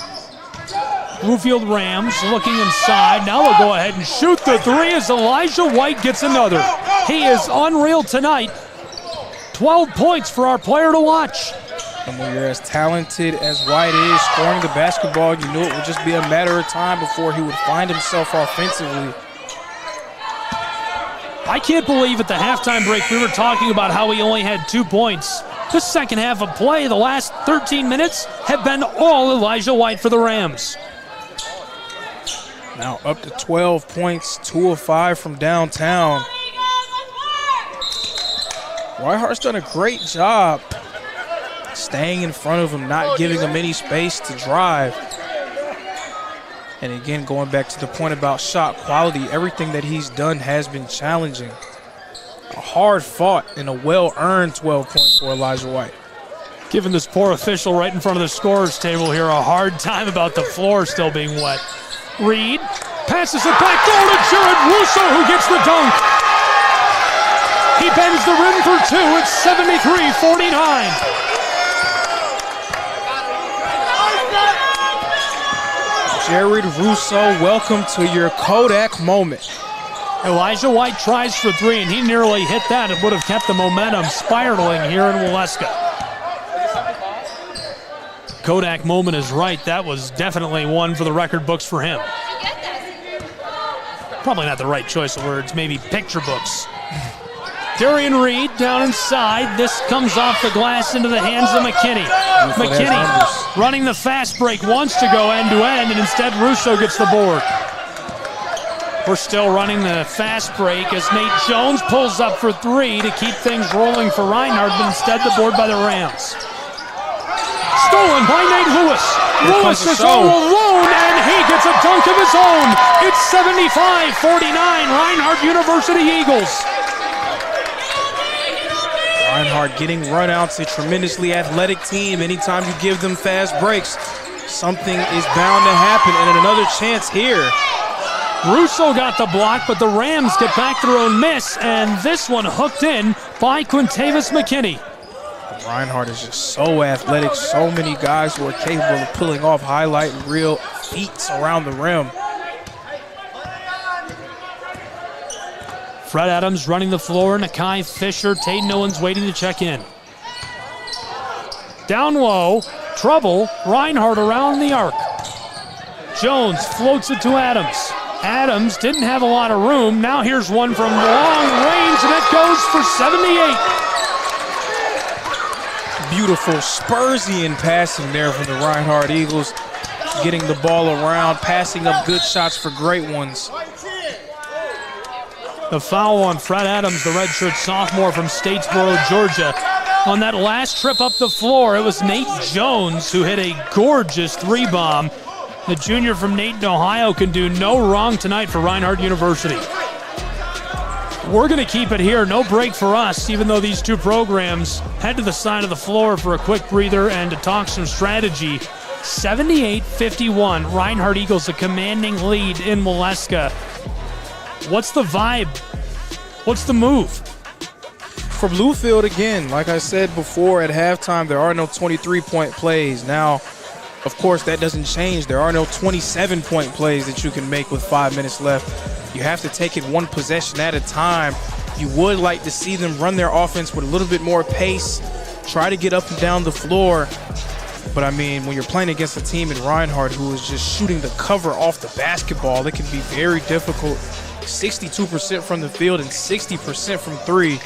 Bluefield Rams looking inside. Now they'll go ahead and shoot the three as Elijah White gets another. He is unreal tonight. 12 points for our player to watch. And when you're as talented as White is scoring the basketball, you knew it would just be a matter of time before he would find himself offensively. I can't believe at the halftime break we were talking about how he only had 2 points. The second half of play, the last 13 minutes, have been all Elijah White for the Rams. Now up to 12 points, 2 of 5 from downtown. Reinhardt's done a great job staying in front of him, not giving him any space to drive. And again, going back to the point about shot quality, everything that he's done has been challenging. A hard-fought and a well-earned 12 points for Elijah White. Giving this poor official right in front of the scorer's table here a hard time about the floor still being wet. Reed passes it back goal to Jared Russo, who gets the dunk. He bends the rim for two. It's 73-49. Jared Russo, welcome to your Kodak moment. Elijah White tries for three, and he nearly hit that. It would have kept the momentum spiraling here in Waleska. Kodak moment is right. That was definitely one for the record books for him. Probably not the right choice of words, maybe picture books. Darian Reed down inside. This comes off the glass into the hands of McKinney. McKinney running the fast break, wants to go end-to-end, and instead Russo gets the board. We're still running the fast break as Nate Jones pulls up for three to keep things rolling for Reinhardt, but instead the board by the Rams. Stolen by Nate Lewis. Lewis is all alone, and he gets a dunk of his own. It's 75-49, Reinhardt University Eagles. Reinhardt getting runouts, a tremendously athletic team. Anytime you give them fast breaks, something is bound to happen, and another chance here. Russo got the block, but the Rams get back their own miss, and this one hooked in by Quintavis McKinney. Reinhardt is just so athletic, so many guys who are capable of pulling off highlight reel feats around the rim. Fred Adams running the floor, Nakai Fisher, Taden Owens waiting to check in. Down low, trouble, Reinhardt around the arc. Jones floats it to Adams. Adams didn't have a lot of room. Now here's one from long range, and it goes for 78. Beautiful Spursian passing there from the Reinhardt Eagles. Getting the ball around, passing up good shots for great ones. The foul on Fred Adams, the redshirt sophomore from Statesboro, Georgia. On that last trip up the floor, it was Nate Jones who hit a gorgeous three-bomb. The junior from Dayton, Ohio can do no wrong tonight for Reinhardt University. We're going to keep it here. No break for us, even though these two programs head to the side of the floor for a quick breather and to talk some strategy. 78-51, Reinhardt Eagles a commanding lead in Waleska. What's the vibe? What's the move? For Bluefield, again, like I said before, at halftime, there are no 23-point plays. Now, of course, that doesn't change. There are no 27-point plays that you can make with 5 minutes left. You have to take it one possession at a time. You would like to see them run their offense with a little bit more pace, try to get up and down the floor. But, I mean, when you're playing against a team in Reinhardt who is just shooting the cover off the basketball, it can be very difficult. 62% from the field and 60% from three.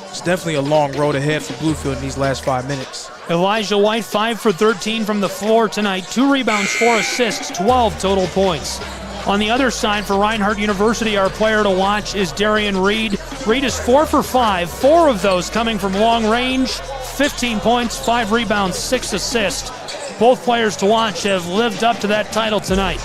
It's definitely a long road ahead for Bluefield in these last 5 minutes. Elijah White, 5 for 13 from the floor tonight. 2 rebounds, 4 assists, 12 total points. On the other side for Reinhardt University, our player to watch is Darian Reed. Reed is 4 for 5, 4 of those coming from long range, 15 points, 5 rebounds, 6 assists. Both players to watch have lived up to that title tonight.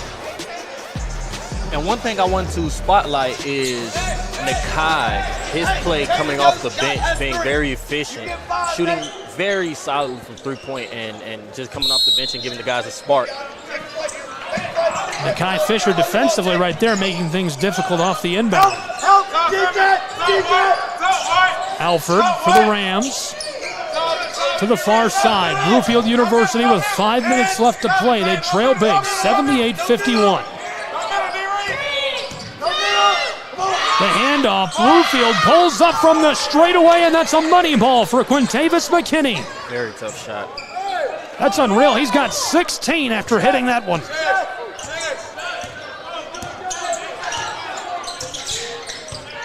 And one thing I want to spotlight is Nakai, his play coming off the bench, being very efficient, shooting very solidly from three-point and just coming off the bench and giving the guys a spark. Nakai Fisher defensively right there, making things difficult off the inbound. Alford for the Rams. To the far side, Bluefield University with 5 minutes left to play. They trail big, 78-51. The handoff, Bluefield pulls up from the straightaway, and that's a money ball for Quintavis McKinney. Very tough shot. That's unreal. He's got 16 after hitting that one.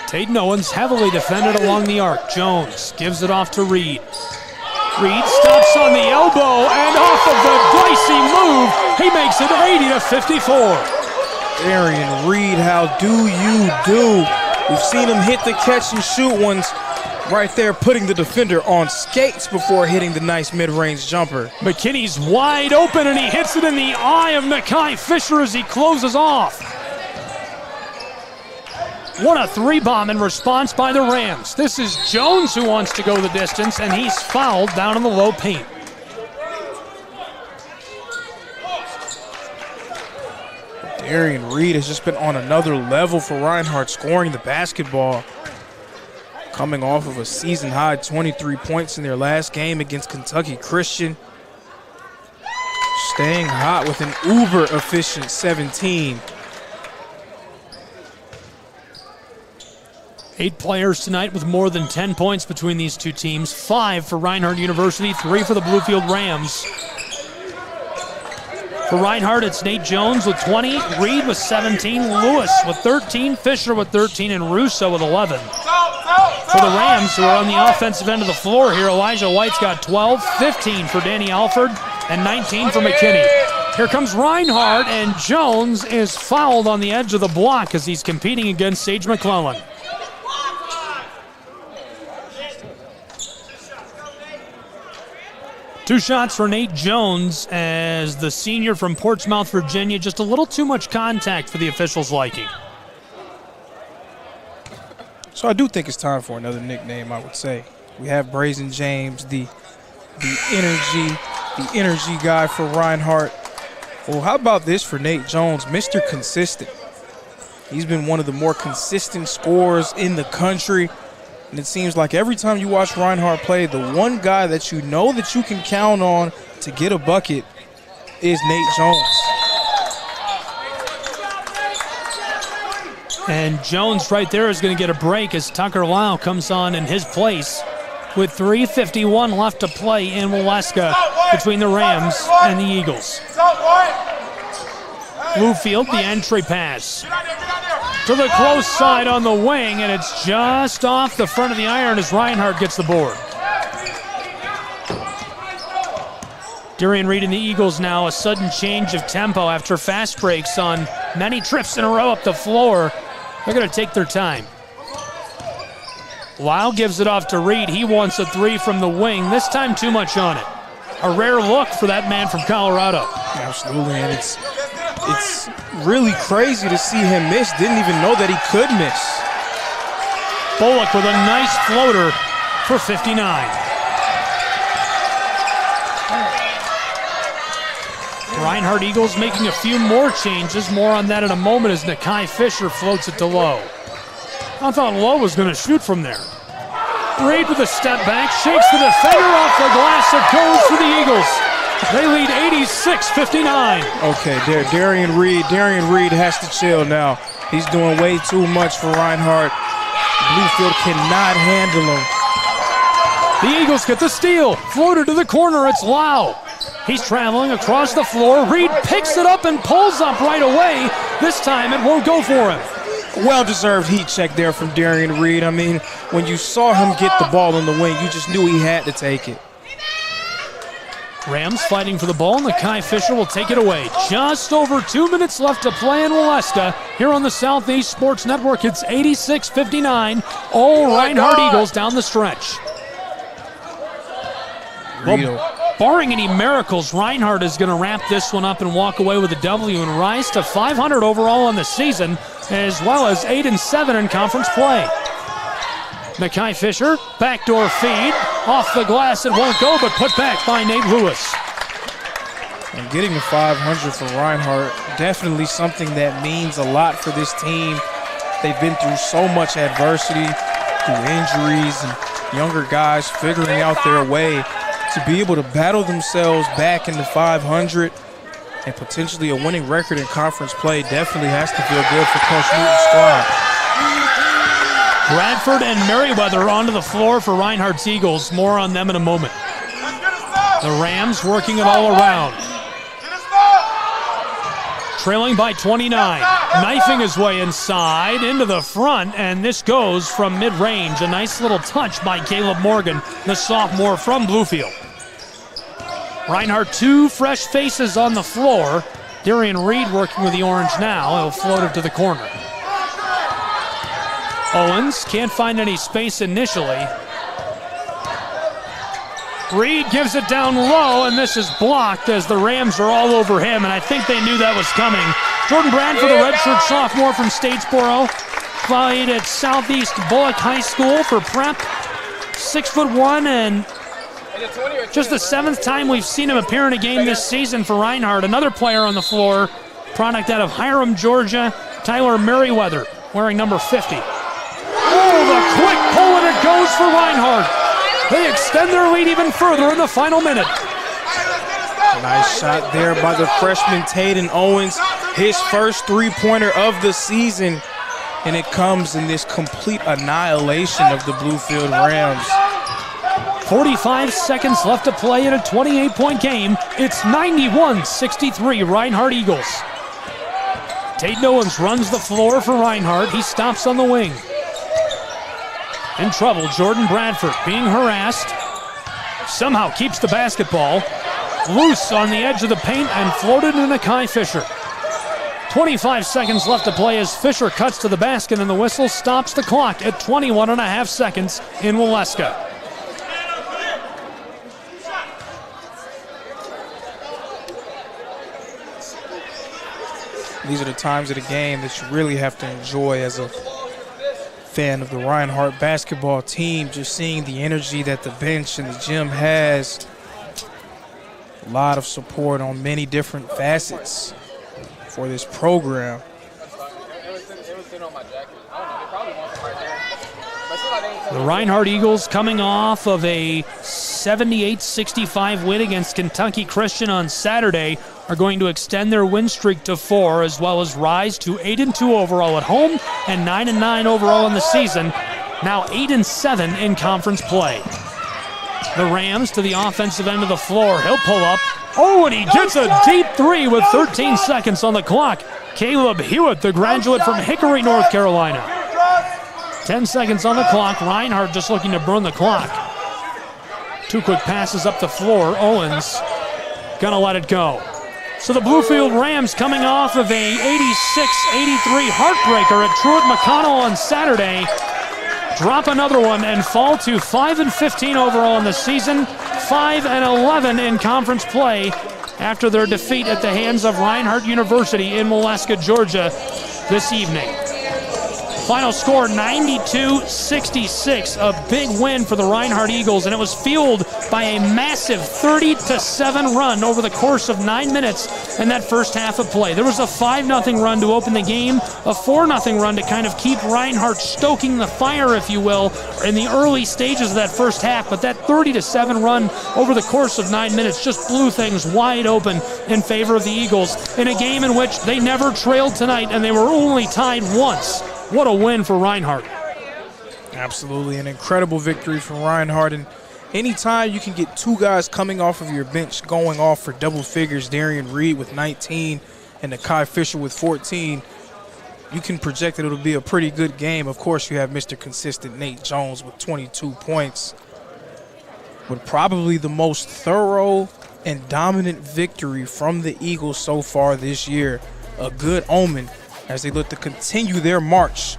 Tayden Owens heavily defended along the arc. Jones gives it off to Reed. Reed stops on the elbow, and off of the dicey move, he makes it 80-54. Darian Reed, how do you do? We've seen him hit the catch and shoot ones right there, putting the defender on skates before hitting the nice mid-range jumper. McKinney's wide open, and he hits it in the eye of Nakai Fisher as he closes off. What a three-bomb in response by the Rams. This is Jones who wants to go the distance, and he's fouled down in the low paint. Darian Reed has just been on another level for Reinhardt, scoring the basketball. Coming off of a season-high 23 points in their last game against Kentucky Christian. Staying hot with an uber-efficient 17. 8 players tonight with more than 10 points between these two teams. 5 for Reinhardt University, 3 for the Bluefield Rams. For Reinhardt, it's Nate Jones with 20, Reed with 17, Lewis with 13, Fisher with 13, and Russo with 11. For the Rams, who are on the offensive end of the floor here, Elijah White's got 12, 15 for Danny Alford, and 19 for McKinney. Here comes Reinhardt, and Jones is fouled on the edge of the block as he's competing against Sage McClellan. Two shots for Nate Jones as the senior from Portsmouth, Virginia. Just a little too much contact for the officials' liking. So I do think it's time for another nickname, I would say. We have Brazen James, the energy guy for Reinhardt. Well, how about this for Nate Jones, Mr. Consistent. He's been one of the more consistent scorers in the country. And it seems like every time you watch Reinhardt play, the one guy that you know that you can count on to get a bucket is Nate Jones. And Jones right there is going to get a break as Tucker Lau comes on in his place with 3:51 left to play in Waleska between the Rams and the Eagles. Bluefield, the entry pass to the close side on the wing, and it's just off the front of the iron as Reinhardt gets the board. Darian Reed and the Eagles now a sudden change of tempo after fast breaks on many trips in a row up the floor. They're going to take their time. Lau gives it off to Reed. He wants a three from the wing. This time too much on it. A rare look for that man from Colorado. Absolutely, and it's really crazy to see him miss. Didn't even know that he could miss. Bullock with a nice floater for 59. Reinhardt Eagles making a few more changes. More on that in a moment as Nakai Fisher floats it to Lowe. I thought Lowe was going to shoot from there. Reed with a step back, shakes the defender off the glass. It goes for the Eagles. They lead 86-59. Okay, Darian Reed has to chill now. He's doing way too much for Reinhardt. Bluefield cannot handle him. The Eagles get the steal. Floater to the corner, it's Lau. He's traveling across the floor. Reed picks it up and pulls up right away. This time it won't go for him. Well-deserved heat check there from Darian Reed. I mean, when you saw him get the ball in the wing, you just knew he had to take it. Rams fighting for the ball, and Nakai Fisher will take it away. Just over 2 minutes left to play in Waleska. Here on the Southeast Sports Network, it's 86-59. All Reinhardt Eagles down the stretch. Well, barring any miracles, Reinhardt is going to wrap this one up and walk away with a W and rise to 500 overall on the season, as well as 8-7 in conference play. Nakai Fisher, backdoor feed, off the glass, it won't go, but put back by Nate Lewis. And getting to 500 for Reinhardt, definitely something that means a lot for this team. They've been through so much adversity, through injuries, and younger guys figuring out their way. To be able to battle themselves back into 500 and potentially a winning record in conference play definitely has to feel good for Coach Newton's squad. Bradford and Merriweather onto the floor for Reinhardt's Eagles. More on them in a moment. The Rams working it all around. Trailing by 29. Knifing his way inside into the front, and this goes from mid-range. A nice little touch by Caleb Morgan, the sophomore from Bluefield. Reinhardt, two fresh faces on the floor. Darian Reed working with the orange now. He'll float it to the corner. Owens can't find any space initially. Reed gives it down low, and this is blocked as the Rams are all over him, and I think they knew that was coming. Jordan Bradford, a redshirt sophomore from Statesboro, played at Southeast Bullock High School for prep. 6'1", and just the 7th time we've seen him appear in a game this season for Reinhardt. Another player on the floor, product out of Hiram, Georgia, Tyler Merriweather, wearing number 50. Oh, the quick pull, and it goes for Reinhardt. They extend their lead even further in the final minute. Nice shot there by the freshman Taden Owens. His first three-pointer of the season. And it comes in this complete annihilation of the Bluefield Rams. 45 seconds left to play in a 28-point game. It's 91-63 Reinhardt Eagles. Taden Owens runs the floor for Reinhardt. He stops on the wing. In trouble, Jordan Bradford being harassed. Somehow keeps the basketball. Loose on the edge of the paint and floated to Nakai Fisher. 25 seconds left to play as Fisher cuts to the basket, and the whistle stops the clock at 21.5 seconds in Waleska. These are the times of the game that you really have to enjoy as a fan of the Reinhardt basketball team, just seeing the energy that the bench and the gym has. A lot of support on many different facets for this program. The Reinhardt Eagles coming off of a 78-65 win against Kentucky Christian on Saturday are going to extend their win streak to 4, as well as rise to 8-2 overall at home and 9-9 overall in the season. Now 8-7 in conference play. The Rams to the offensive end of the floor. He'll pull up. Oh, and he gets a deep three with 13 seconds on the clock. Caleb Hewitt, the graduate from Hickory, North Carolina. 10 seconds on the clock. Reinhardt just looking to burn the clock. Two quick passes up the floor. Owens gonna let it go. So the Bluefield Rams, coming off of a 86-83 heartbreaker at Truett McConnell on Saturday, drop another one and fall to 5-15 overall in the season, 5-11 in conference play after their defeat at the hands of Reinhardt University in Waleska, Georgia this evening. Final score 92-66. A big win for the Reinhardt Eagles, and it was fueled by a massive 30-7 run over the course of 9 minutes in that first half of play. There was a 5-0 run to open the game, a 4-0 run to kind of keep Reinhardt stoking the fire, if you will, in the early stages of that first half. But that 30-7 run over the course of 9 minutes just blew things wide open in favor of the Eagles in a game in which they never trailed tonight and they were only tied once. What a win for Reinhardt. Absolutely, an incredible victory for Reinhardt. And anytime you can get two guys coming off of your bench going off for double figures, Darian Reed with 19 and Nakai Fisher with 14, you can project that it'll be a pretty good game. Of course, you have Mr. Consistent Nate Jones with 22 points. But probably the most thorough and dominant victory from the Eagles so far this year. A good omen as they look to continue their march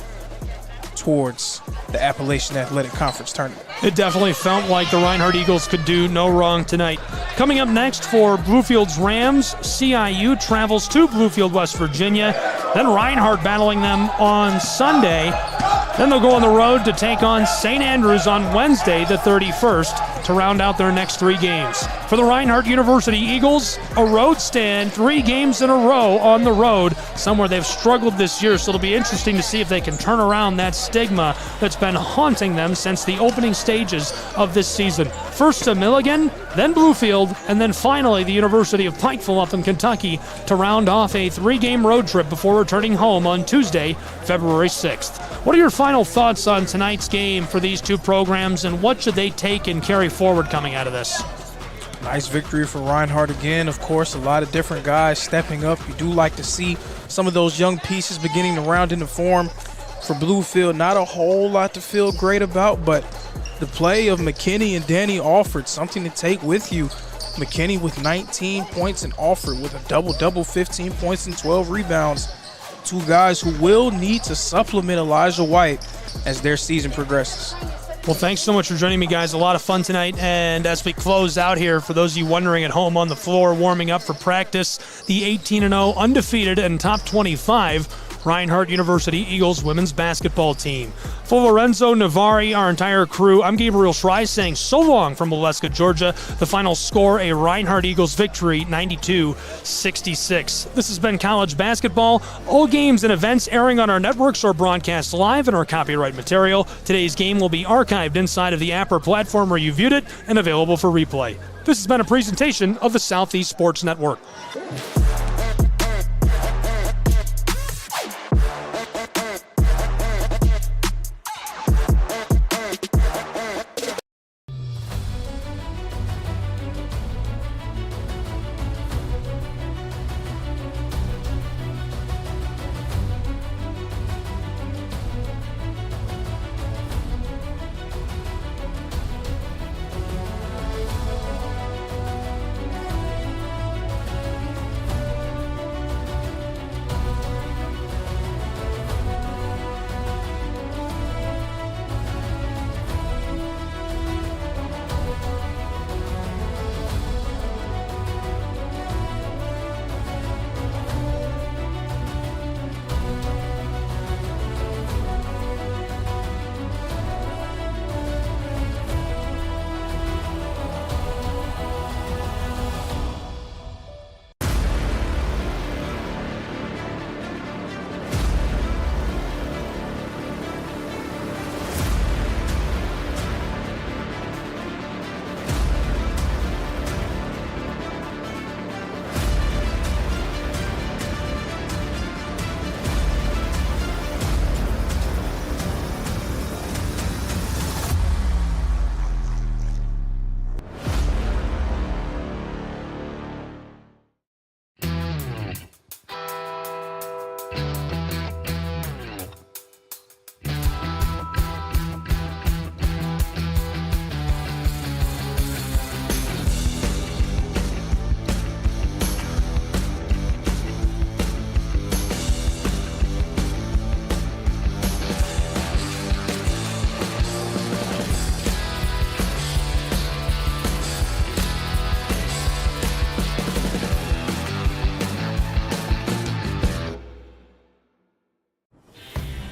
towards the Appalachian Athletic Conference tournament. It definitely felt like the Reinhardt Eagles could do no wrong tonight. Coming up next for Bluefield's Rams, CIU travels to Bluefield, West Virginia. Then Reinhardt battling them on Sunday. Then they'll go on the road to take on St. Andrews on Wednesday, the 31st, to round out their next 3 games. For the Reinhardt University Eagles, a road stand, 3 games in a row on the road, somewhere they've struggled this year, so it'll be interesting to see if they can turn around that stigma that's been haunting them since the opening stages of this season. First to Milligan, then Bluefield, and then finally the University of Pikeville up in Kentucky to round off a 3-game road trip before returning home on Tuesday, February 6th. What are your final thoughts on tonight's game for these two programs, and what should they take and carry forward coming out of this? Nice victory for Reinhardt again. Of course, a lot of different guys stepping up. You do like to see some of those young pieces beginning to round into form. For Bluefield, not a whole lot to feel great about, but the play of McKinney and Danny Alford, something to take with you. McKinney with 19 points and Alford with a double-double, 15 points and 12 rebounds. 2 guys who will need to supplement Elijah White as their season progresses. Well, thanks so much for joining me, guys. A lot of fun tonight. And as we close out here, for those of you wondering at home on the floor, warming up for practice, the 18-0 undefeated and top 25 Reinhardt University Eagles women's basketball team. For Lorenzo Navari, our entire crew, I'm Gabriel Schrei saying so long from Waleska, Georgia. The final score, a Reinhardt Eagles victory, 92-66. This has been College Basketball. All games and events airing on our networks are broadcast live in our copyright material. Today's game will be archived inside of the Apper platform where you viewed it and available for replay. This has been a presentation of the Southeast Sports Network.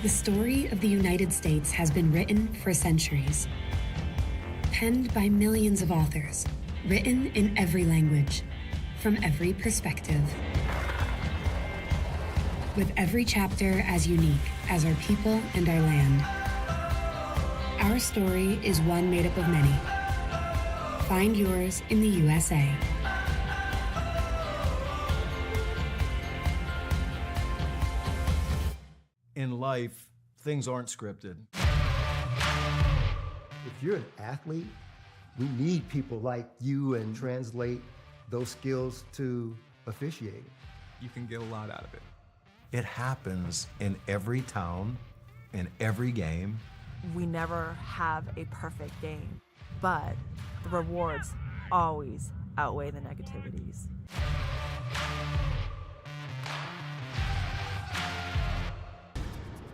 The story of the United States has been written for centuries. Penned by millions of authors, written in every language, from every perspective. With every chapter as unique as our people and our land. Our story is one made up of many. Find yours in the USA. In life, things aren't scripted. If you're an athlete, we need people like you and translate those skills to officiating. You can get a lot out of it. It happens in every town, in every game. We never have a perfect game, but the rewards always outweigh the negativities.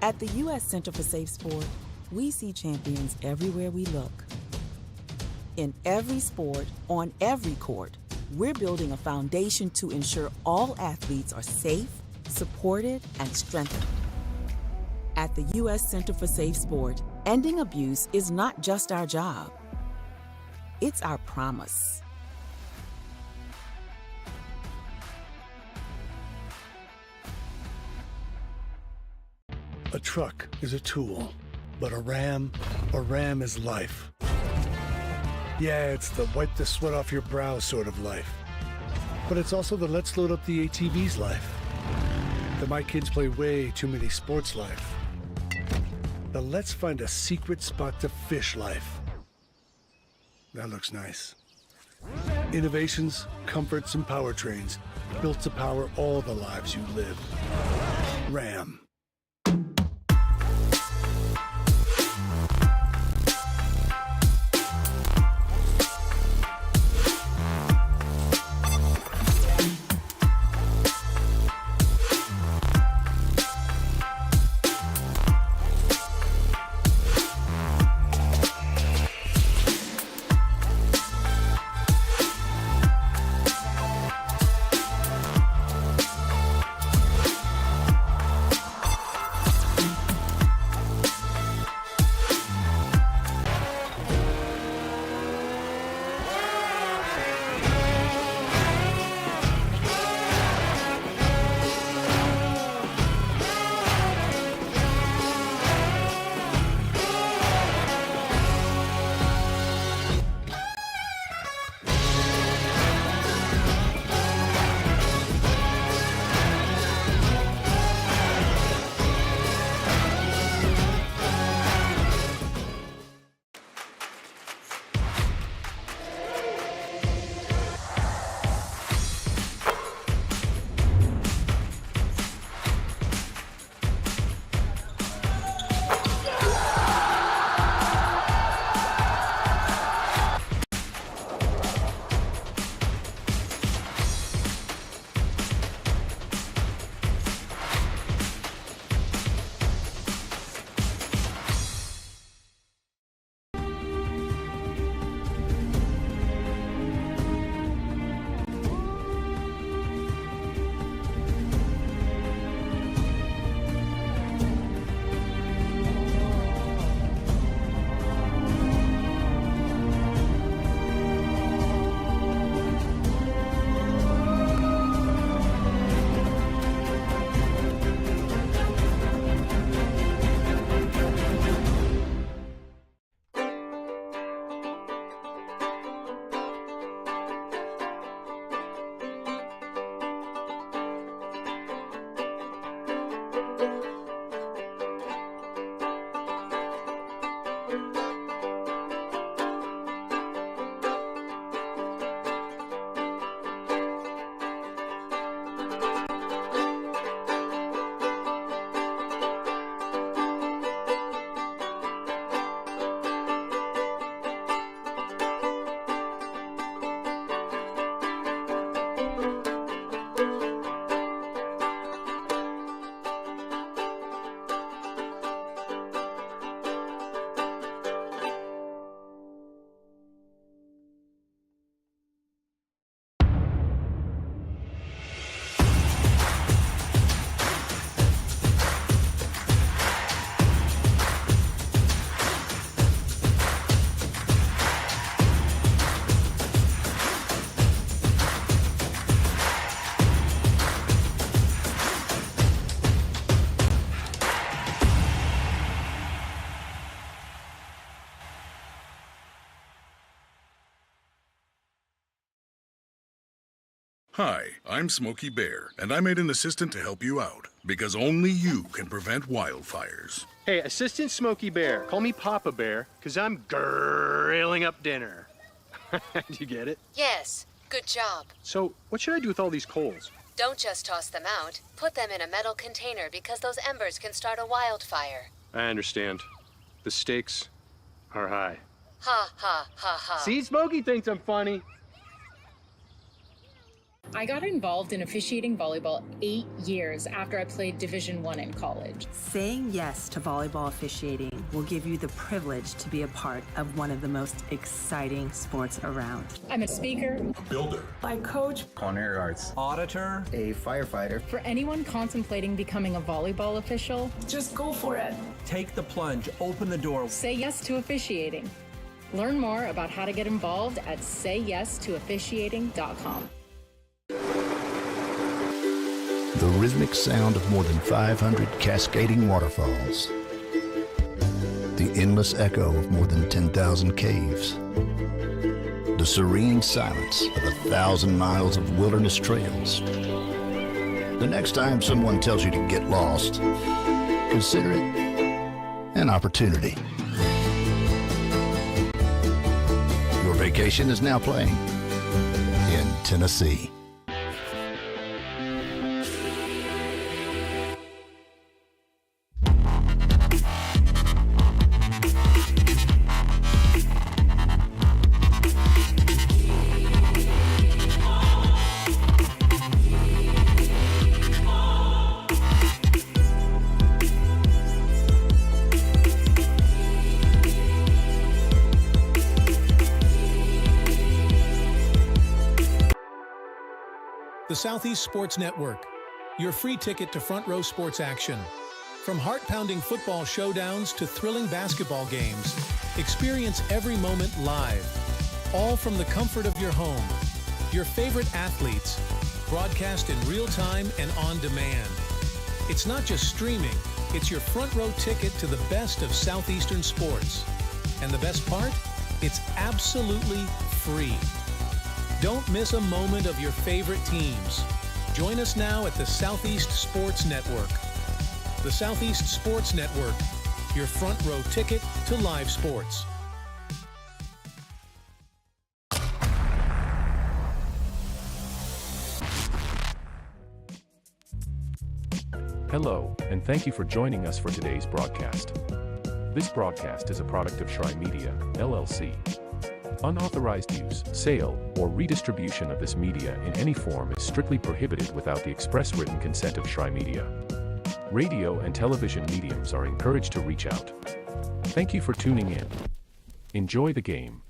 At the U.S. Center for Safe Sport, we see champions everywhere we look. In every sport, on every court, we're building a foundation to ensure all athletes are safe, supported, and strengthened. At the U.S. Center for Safe Sport, ending abuse is not just our job. It's our promise. A truck is a tool, but a ram is life. Yeah, it's the wipe the sweat off your brow sort of life. But it's also the let's load up the ATV's life. The my kids play way too many sports life. The let's find a secret spot to fish life. That looks nice. Innovations, comforts, and powertrains built to power all the lives you live. Ram. Hi, I'm Smokey Bear, and I made an assistant to help you out, because only you can prevent wildfires. Hey, Assistant Smokey Bear, call me Papa Bear, because I'm grilling up dinner. Do you get it? Yes, good job. So, what should I do with all these coals? Don't just toss them out. Put them in a metal container because those embers can start a wildfire. I understand. The stakes are high. Ha ha ha ha. See, Smokey thinks I'm funny. I got involved in officiating volleyball 8 years after I played Division I in college. Saying yes to volleyball officiating will give you the privilege to be a part of one of the most exciting sports around. I'm a speaker, A builder. I coach, Culinary arts. Auditor. A firefighter. For anyone contemplating becoming a volleyball official, just go for it. Take the plunge. Open the door. Say yes to officiating. Learn more about how to get involved at sayyes-to-officiating.com. The rhythmic sound of more than 500 cascading waterfalls. The endless echo of more than 10,000 caves. The serene silence of 1,000 miles of wilderness trails. The next time someone tells you to get lost, consider it an opportunity. Your vacation is now playing in Tennessee. The Southeast Sports Network, your free ticket to front row sports action. From heart-pounding football showdowns to thrilling basketball games, experience every moment live, all from the comfort of your home. Your favorite athletes, broadcast in real time and on demand. It's not just streaming, it's your front row ticket to the best of Southeastern sports. And the best part? It's absolutely free. Don't miss a moment of your favorite teams. Join us now at the Southeast Sports Network. The Southeast Sports Network, your front row ticket to live sports. Hello, and thank you for joining us for today's broadcast. This broadcast is a product of Shry Media, LLC. Unauthorized use, sale, or redistribution of this media in any form is strictly prohibited without the express written consent of Shry Media. Radio and television mediums are encouraged to reach out. Thank you for tuning in. Enjoy the game.